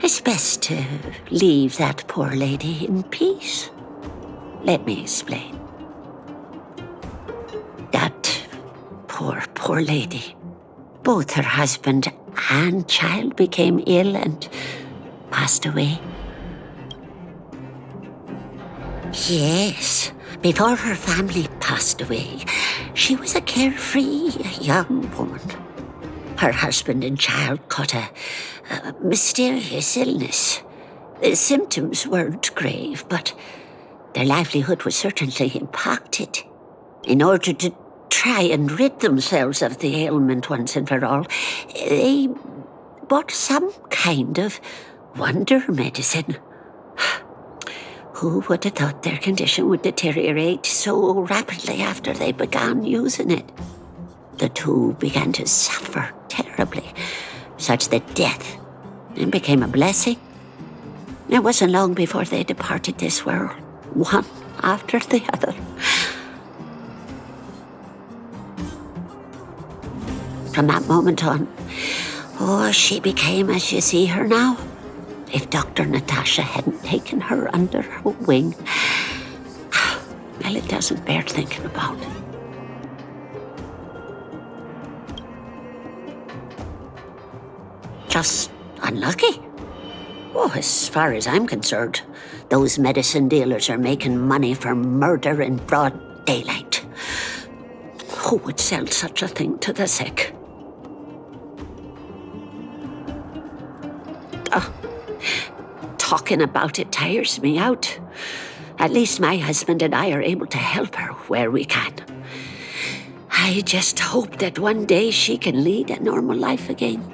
It's best to leave that poor lady in peace. Let me explain. That poor lady. Both her husband and child became ill and passed away. Yes, before her family passed away, she was a carefree young woman. Her husband and child caught a mysterious illness. The symptoms weren't grave, but their livelihood was certainly impacted. In order to try and rid themselves of the ailment once and for all, they bought some kind of wonder medicine. Who would have thought their condition would deteriorate so rapidly after they began using it? The two began to suffer terribly, such that death became a blessing. It wasn't long before they departed this world, one after the other. From that moment on, she became as you see her now. If Dr. Natasha hadn't taken her under her wing, well, it doesn't bear thinking about. Just unlucky. As far as I'm concerned, those medicine dealers are making money from murder in broad daylight. Who would sell such a thing to the sick? Talking about it tires me out. At least my husband and I are able to help her where we can. I just hope that one day she can lead a normal life again.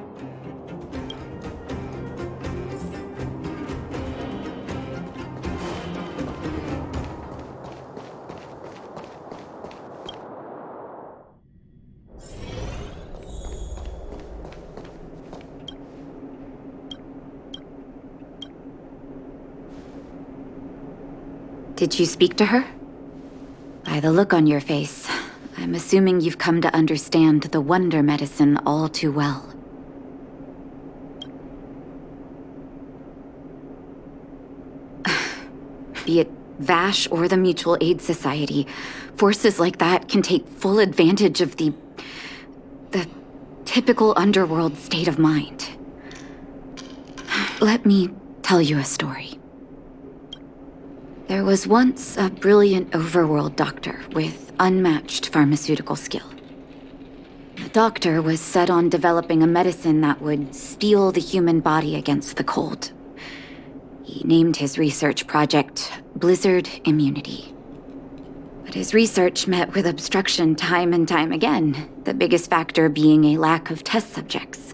Did you speak to her? By the look on your face, I'm assuming you've come to understand the wonder medicine all too well. Be it Vash or the Mutual Aid Society, forces like that can take full advantage of the typical underworld state of mind. Let me tell you a story. There was once a brilliant overworld doctor with unmatched pharmaceutical skill. The doctor was set on developing a medicine that would steel the human body against the cold. He named his research project Blizzard Immunity. But his research met with obstruction time and time again, the biggest factor being a lack of test subjects.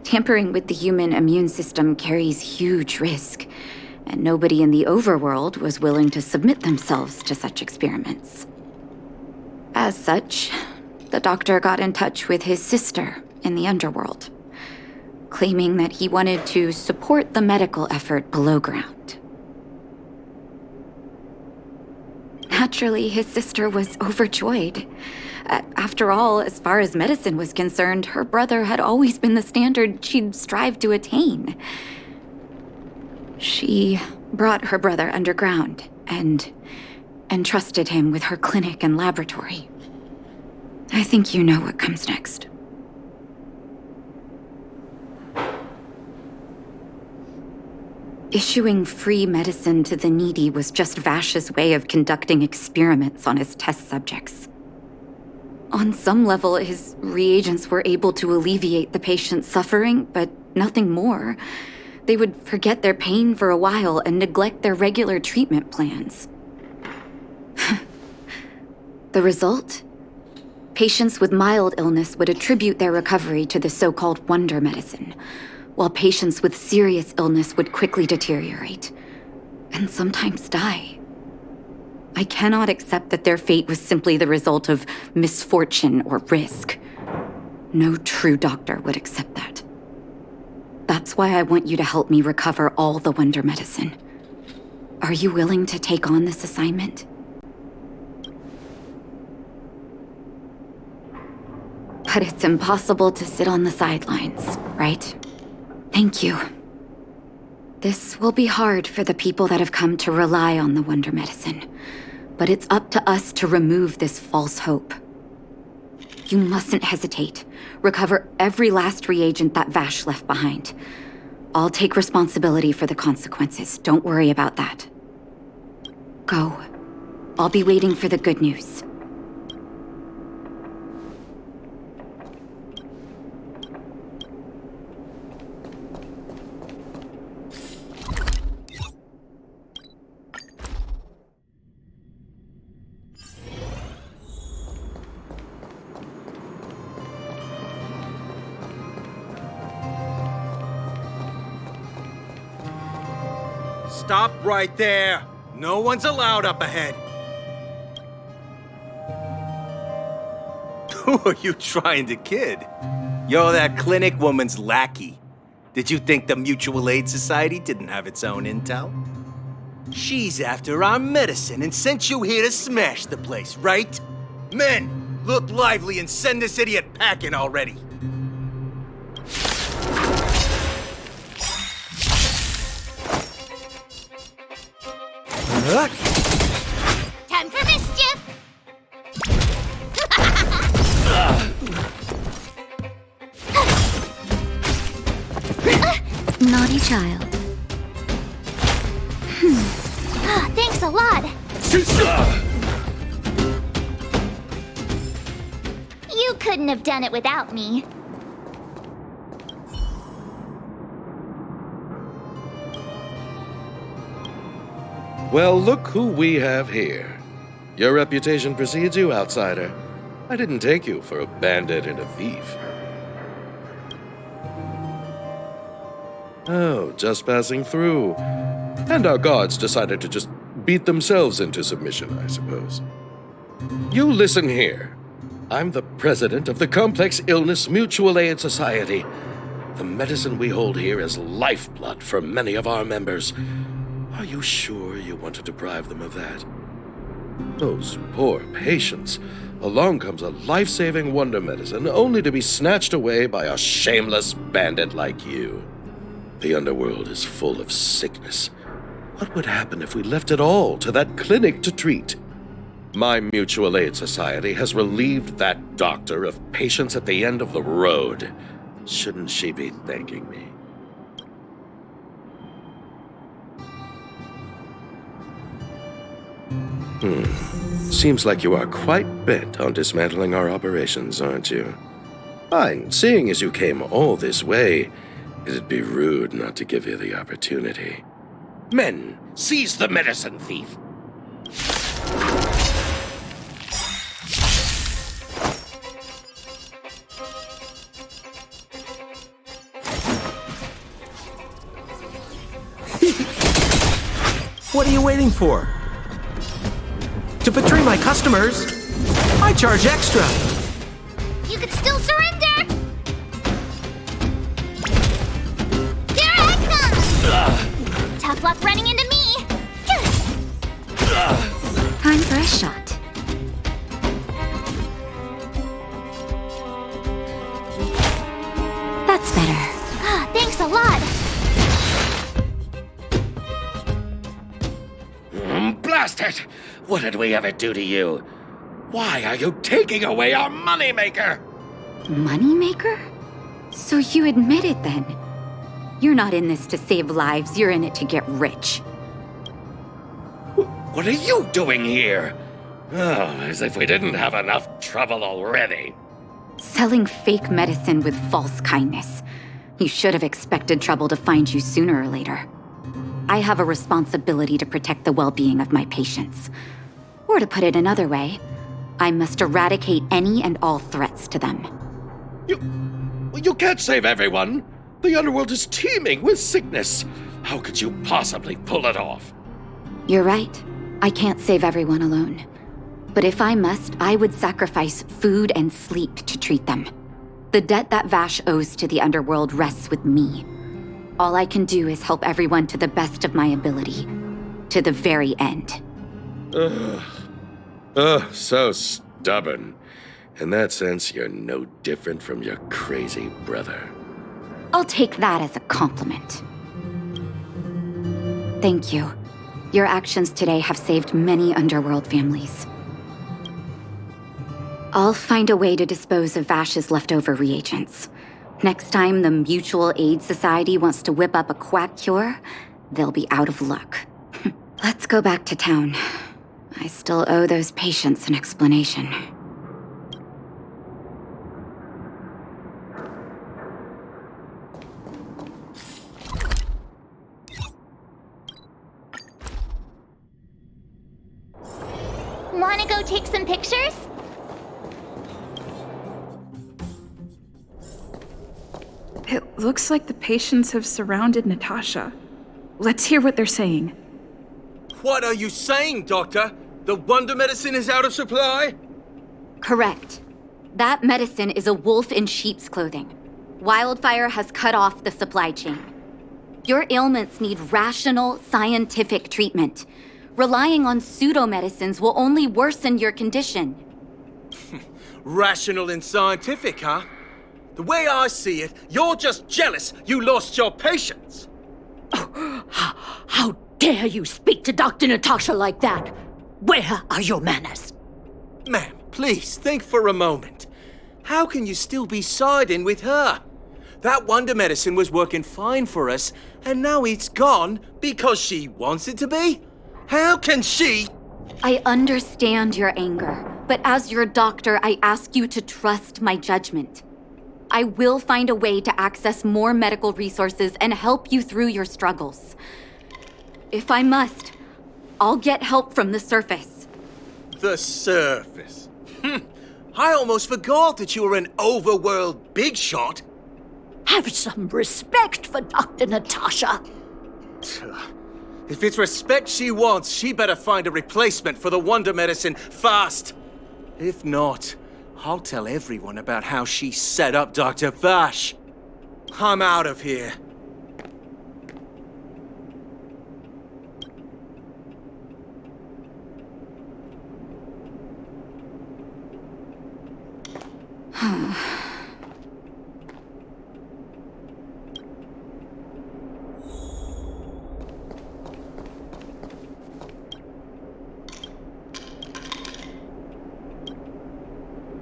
Tampering with the human immune system carries huge risk, and nobody in the overworld was willing to submit themselves to such experiments. As such, the doctor got in touch with his sister in the underworld, claiming that he wanted to support the medical effort below ground. Naturally, his sister was overjoyed. After all, as far as medicine was concerned, her brother had always been the standard she'd strive to attain. She brought her brother underground and entrusted him with her clinic and laboratory. I think you know what comes next. Issuing free medicine to the needy was just Vash's way of conducting experiments on his test subjects. On some level, his reagents were able to alleviate the patient's suffering, but nothing more. They would forget their pain for a while and neglect their regular treatment plans. The result? Patients with mild illness would attribute their recovery to the so-called wonder medicine, while patients with serious illness would quickly deteriorate, and sometimes die. I cannot accept that their fate was simply the result of misfortune or risk. No true doctor would accept that. That's why I want you to help me recover all the wonder medicine. Are you willing to take on this assignment? But it's impossible to sit on the sidelines, right? Thank you. This will be hard for the people that have come to rely on the wonder medicine, but it's up to us to remove this false hope. You mustn't hesitate. Recover every last reagent that Vash left behind. I'll take responsibility for the consequences. Don't worry about that. Go. I'll be waiting for the good news. Stop right there! No one's allowed up ahead! Who are you trying to kid? You're that clinic woman's lackey. Did you think the Mutual Aid Society didn't have its own intel? She's after our medicine and sent you here to smash the place, right? Men, look lively and send this idiot packing already! Time for mischief! Naughty child. Thanks a lot. You couldn't have done it without me. Well, look who we have here. Your reputation precedes you, outsider. I didn't take you for a bandit and a thief. Oh, just passing through. And our guards decided to just beat themselves into submission, I suppose. You listen here. I'm the president of the Complex Illness Mutual Aid Society. The medicine we hold here is lifeblood for many of our members. Are you sure you want to deprive them of that? Those poor patients. Along comes a life-saving wonder medicine only to be snatched away by a shameless bandit like you. The underworld is full of sickness. What would happen if we left it all to that clinic to treat? My Mutual Aid Society has relieved that doctor of patients at the end of the road. Shouldn't she be thanking me? Seems like you are quite bent on dismantling our operations, aren't you? Fine, seeing as you came all this way, it'd be rude not to give you the opportunity. Men, seize the medicine thief! What are you waiting for? To betray my customers, I charge extra. You could still surrender! Here I come! Tough luck running into me! Time for a shot. That's better. Thanks a lot! Blast it! What did we ever do to you? Why are you taking away our moneymaker? Moneymaker? So you admit it then? You're not in this to save lives, you're in it to get rich. What are you doing here? Oh, as if we didn't have enough trouble already. Selling fake medicine with false kindness. You should have expected trouble to find you sooner or later. I have a responsibility to protect the well-being of my patients. Or to put it another way, I must eradicate any and all threats to them. You can't save everyone. The underworld is teeming with sickness. How could you possibly pull it off? You're right. I can't save everyone alone. But if I must, I would sacrifice food and sleep to treat them. The debt that Vash owes to the underworld rests with me. All I can do is help everyone to the best of my ability. To the very end. So stubborn. In that sense, you're no different from your crazy brother. I'll take that as a compliment. Thank you. Your actions today have saved many underworld families. I'll find a way to dispose of Vash's leftover reagents. Next time the Mutual Aid Society wants to whip up a quack cure, they'll be out of luck. Let's go back to town. I still owe those patients an explanation. Wanna go take some pictures? It looks like the patients have surrounded Natasha. Let's hear what they're saying. What are you saying, Doctor? The wonder medicine is out of supply? Correct. That medicine is a wolf in sheep's clothing. Wildfire has cut off the supply chain. Your ailments need rational, scientific treatment. Relying on pseudo-medicines will only worsen your condition. Rational and scientific, huh? The way I see it, you're just jealous you lost your patients. How dare you speak to Dr. Natasha like that? Where are your manners? Ma'am, please think for a moment. How can you still be siding with her? That wonder medicine was working fine for us, and now it's gone because she wants it to be? How can she? I understand your anger, but as your doctor, I ask you to trust my judgment. I will find a way to access more medical resources and help you through your struggles. If I must, I'll get help from the surface. The surface? I almost forgot that you were an overworld big shot. Have some respect for Dr. Natasha. If it's respect she wants, she better find a replacement for the wonder medicine fast. If not, I'll tell everyone about how she set up Dr. Vash. I'm out of here.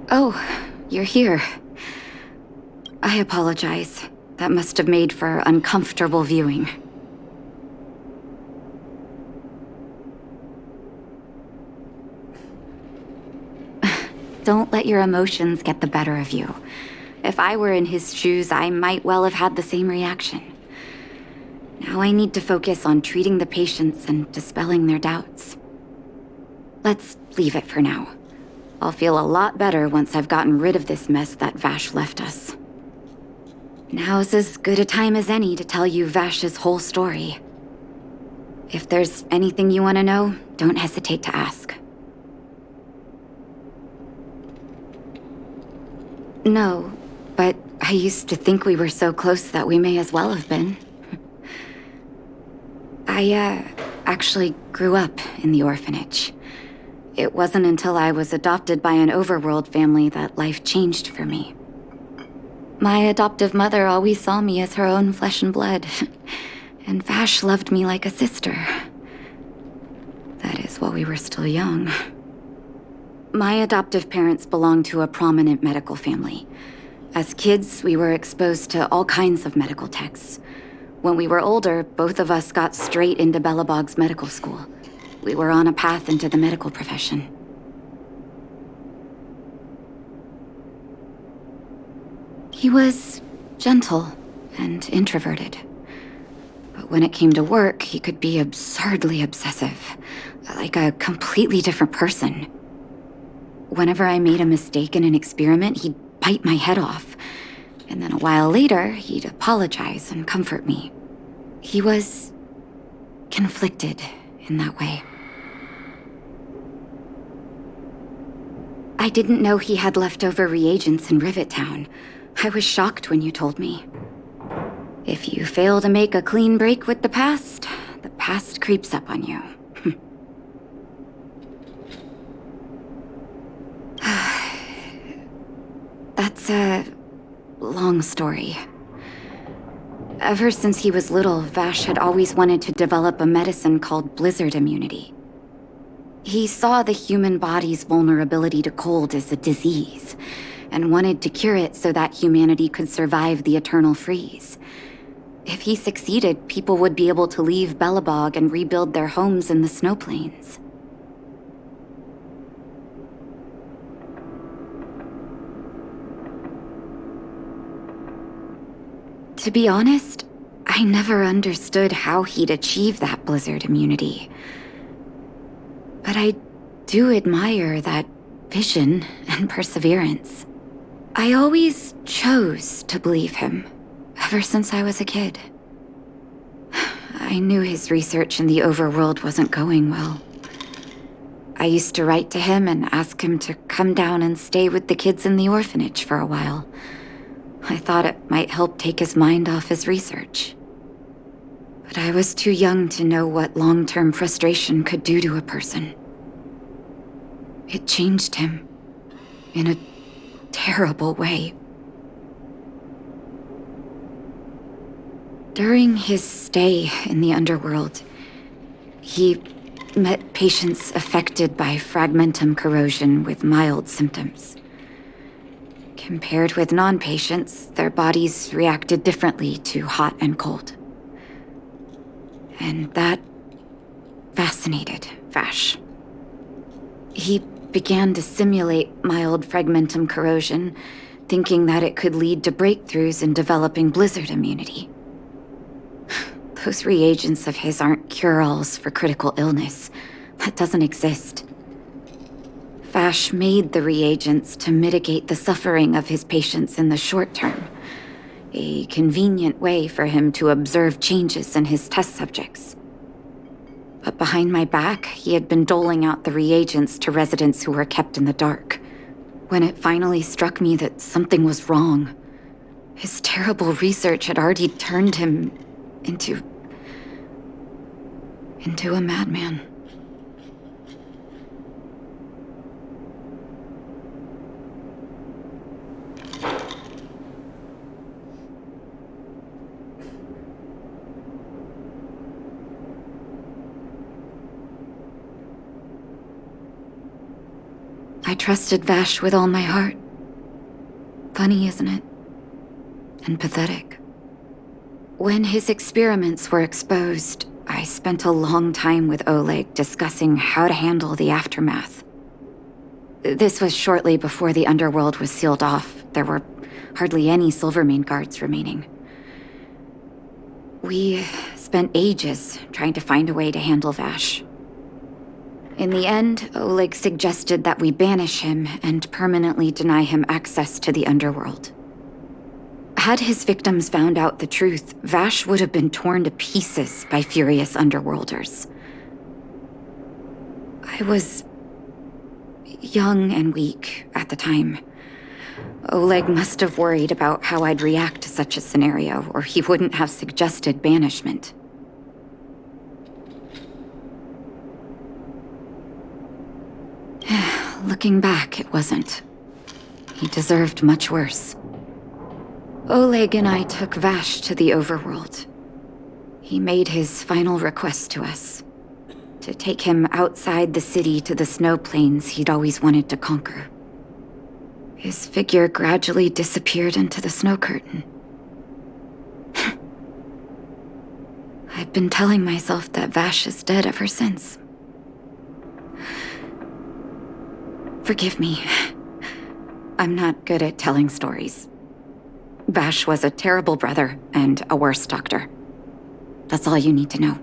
Oh, you're here. I apologize. That must have made for uncomfortable viewing. Don't let your emotions get the better of you. If I were in his shoes, I might well have had the same reaction. Now I need to focus on treating the patients and dispelling their doubts. Let's leave it for now. I'll feel a lot better once I've gotten rid of this mess that Vash left us. Now's as good a time as any to tell you Vash's whole story. If there's anything you want to know, don't hesitate to ask. No, but I used to think we were so close that we may as well have been. I actually grew up in the orphanage. It wasn't until I was adopted by an overworld family that life changed for me. My adoptive mother always saw me as her own flesh and blood, and Vash loved me like a sister. That is, while we were still young. My adoptive parents belonged to a prominent medical family. As kids, we were exposed to all kinds of medical texts. When we were older, both of us got straight into Belobog's medical school. We were on a path into the medical profession. He was gentle and introverted. But when it came to work, he could be absurdly obsessive, like a completely different person. Whenever I made a mistake in an experiment, he'd bite my head off. And then a while later, he'd apologize and comfort me. He was conflicted in that way. I didn't know he had leftover reagents in Rivet Town. I was shocked when you told me. If you fail to make a clean break with the past creeps up on you. That's a long story. Ever since he was little, Vash had always wanted to develop a medicine called blizzard immunity. He saw the human body's vulnerability to cold as a disease, and wanted to cure it so that humanity could survive the eternal freeze. If he succeeded, people would be able to leave Belobog and rebuild their homes in the snow plains. To be honest, I never understood how he'd achieve that blizzard immunity. But I do admire that vision and perseverance. I always chose to believe him, ever since I was a kid. I knew his research in the overworld wasn't going well. I used to write to him and ask him to come down and stay with the kids in the orphanage for a while. I thought it might help take his mind off his research. But I was too young to know what long-term frustration could do to a person. It changed him in a terrible way. During his stay in the underworld, he met patients affected by fragmentum corrosion with mild symptoms. Compared with non-patients, their bodies reacted differently to hot and cold. And that fascinated Vash. He began to simulate mild fragmentum corrosion, thinking that it could lead to breakthroughs in developing blizzard immunity. Those reagents of his aren't cure-alls for critical illness. That doesn't exist. Vash made the reagents to mitigate the suffering of his patients in the short term. A convenient way for him to observe changes in his test subjects. But behind my back, he had been doling out the reagents to residents who were kept in the dark. When it finally struck me that something was wrong, his terrible research had already turned him into a madman. I trusted Vash with all my heart. Funny, isn't it? And pathetic. When his experiments were exposed, I spent a long time with Oleg discussing how to handle the aftermath. This was shortly before the underworld was sealed off. There were hardly any Silvermane guards remaining. We spent ages trying to find a way to handle Vash. In the end, Oleg suggested that we banish him and permanently deny him access to the underworld. Had his victims found out the truth, Vash would have been torn to pieces by furious underworlders. I was young and weak at the time. Oleg must have worried about how I'd react to such a scenario, or he wouldn't have suggested banishment. Looking back, it wasn't. He deserved much worse. Oleg and I took Vash to the overworld. He made his final request to us. To take him outside the city to the snow plains he'd always wanted to conquer. His figure gradually disappeared into the snow curtain. I've been telling myself that Vash is dead ever since. Forgive me. I'm not good at telling stories. Vash was a terrible brother and a worse doctor. That's all you need to know.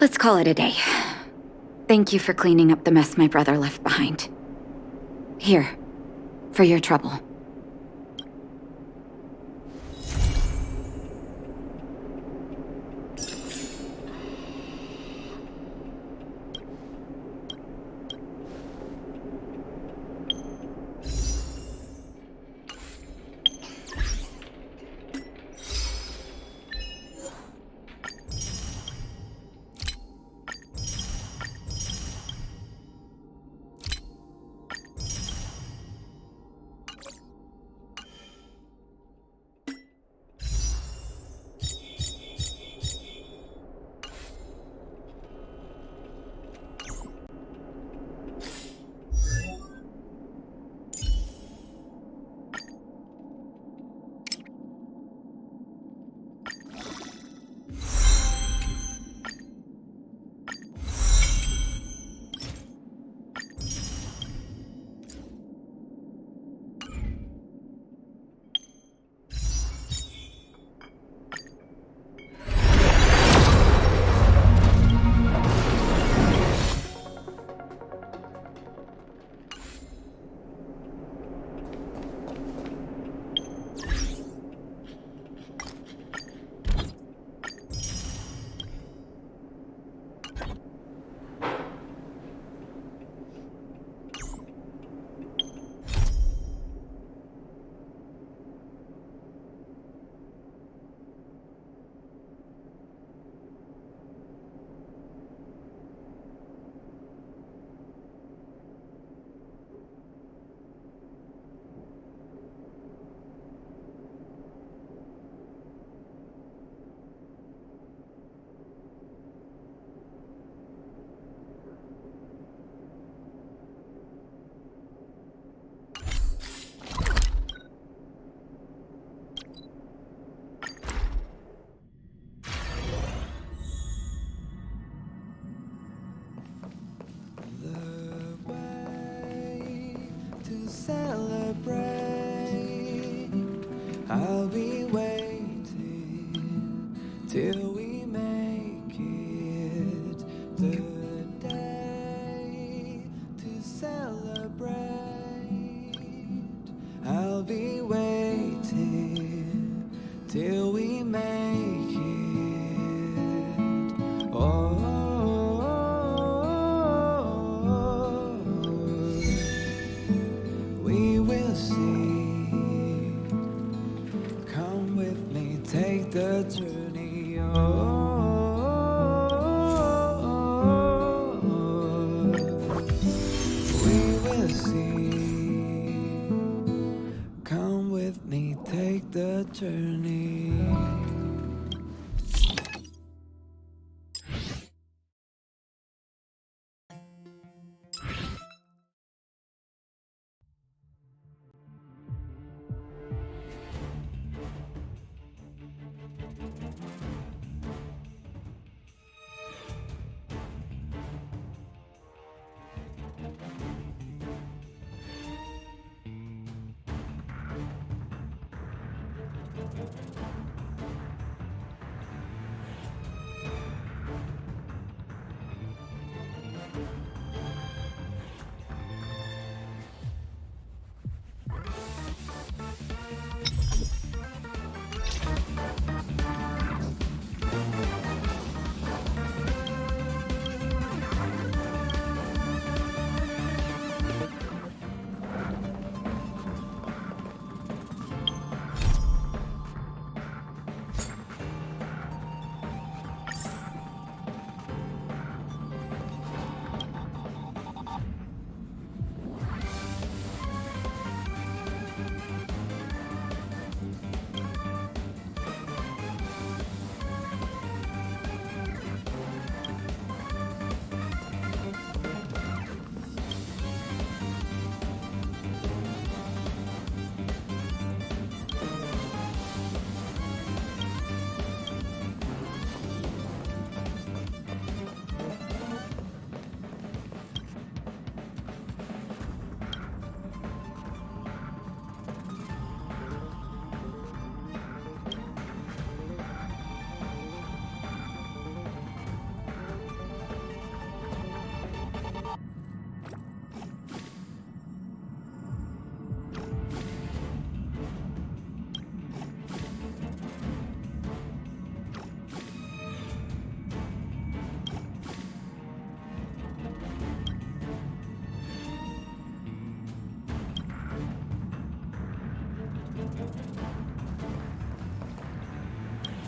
Let's call it a day. Thank you for cleaning up the mess my brother left behind. Here, for your trouble. Celebrate. I'll be waiting till we make it the day to celebrate. I'll be waiting till we make it. Oh. Take the journey on. We will see. Come with me, take the journey.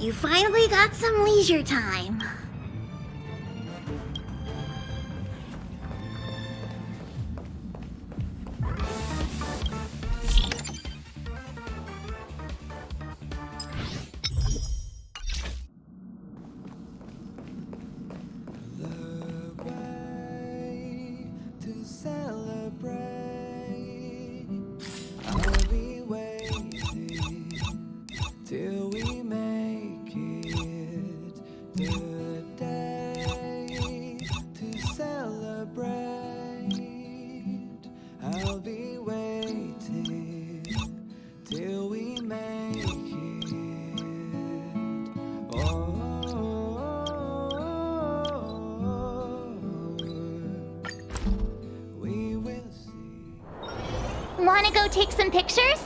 You finally got some leisure time. To celebrate, I'll be waiting till we make it the day to celebrate. I'll be waiting till we make it. Oh. Wanna go take some pictures?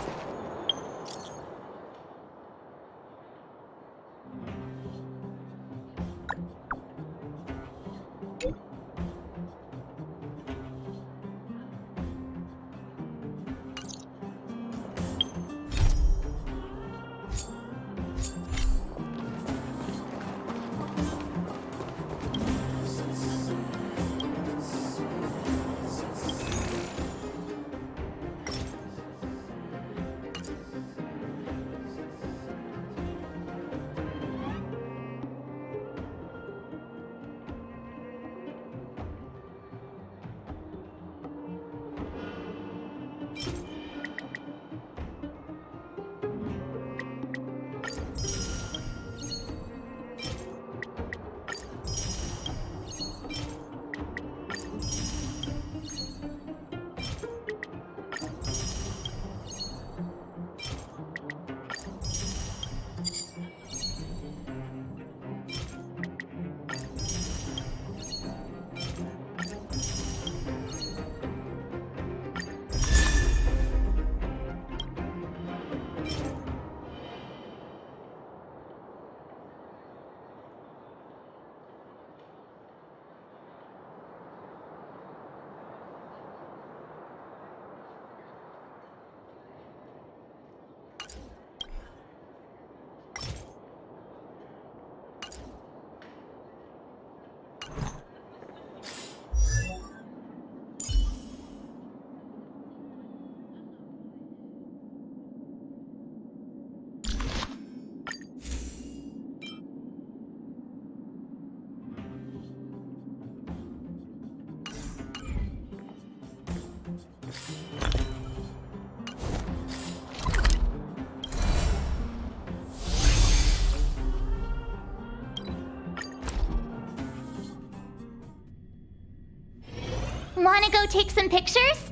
Wanna go take some pictures?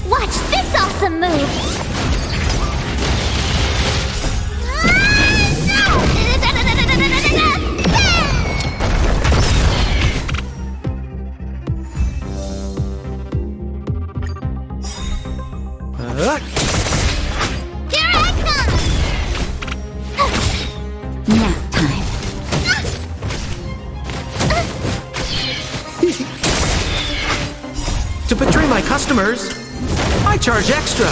Watch this awesome move! Here I come! Nap time. To betray my customers, I charge extra.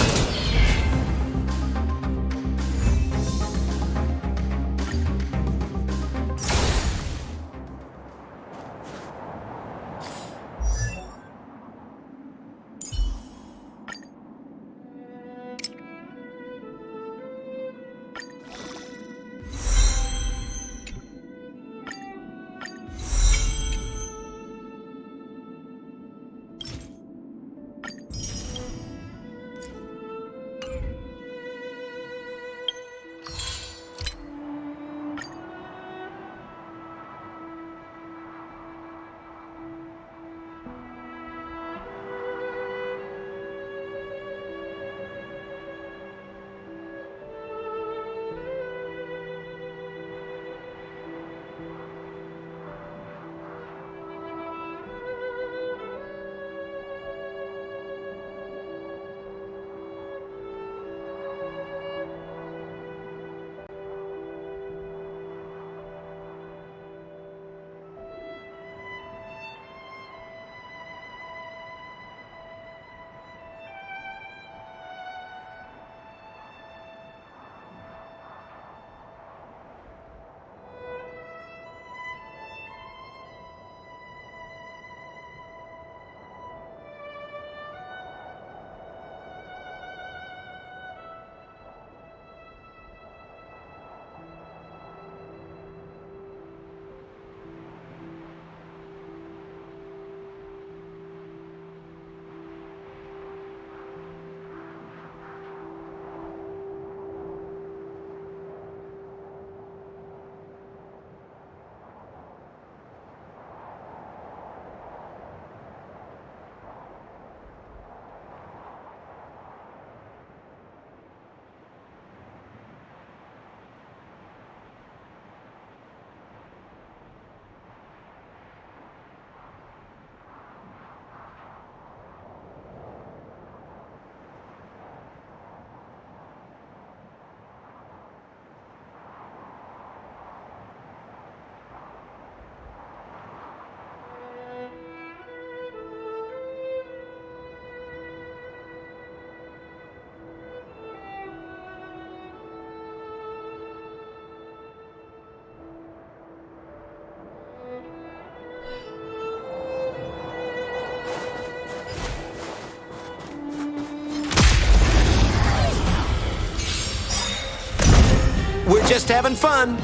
We're just having fun.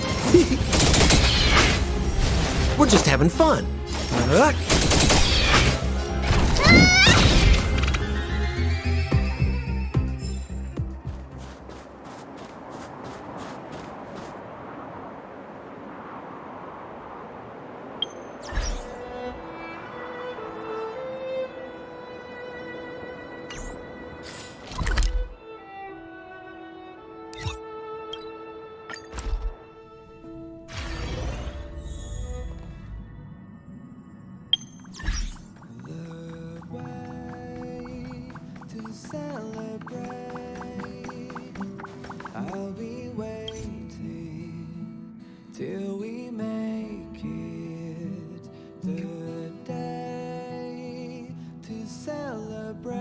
We're just having fun. I'll be waiting till we make it the day to celebrate.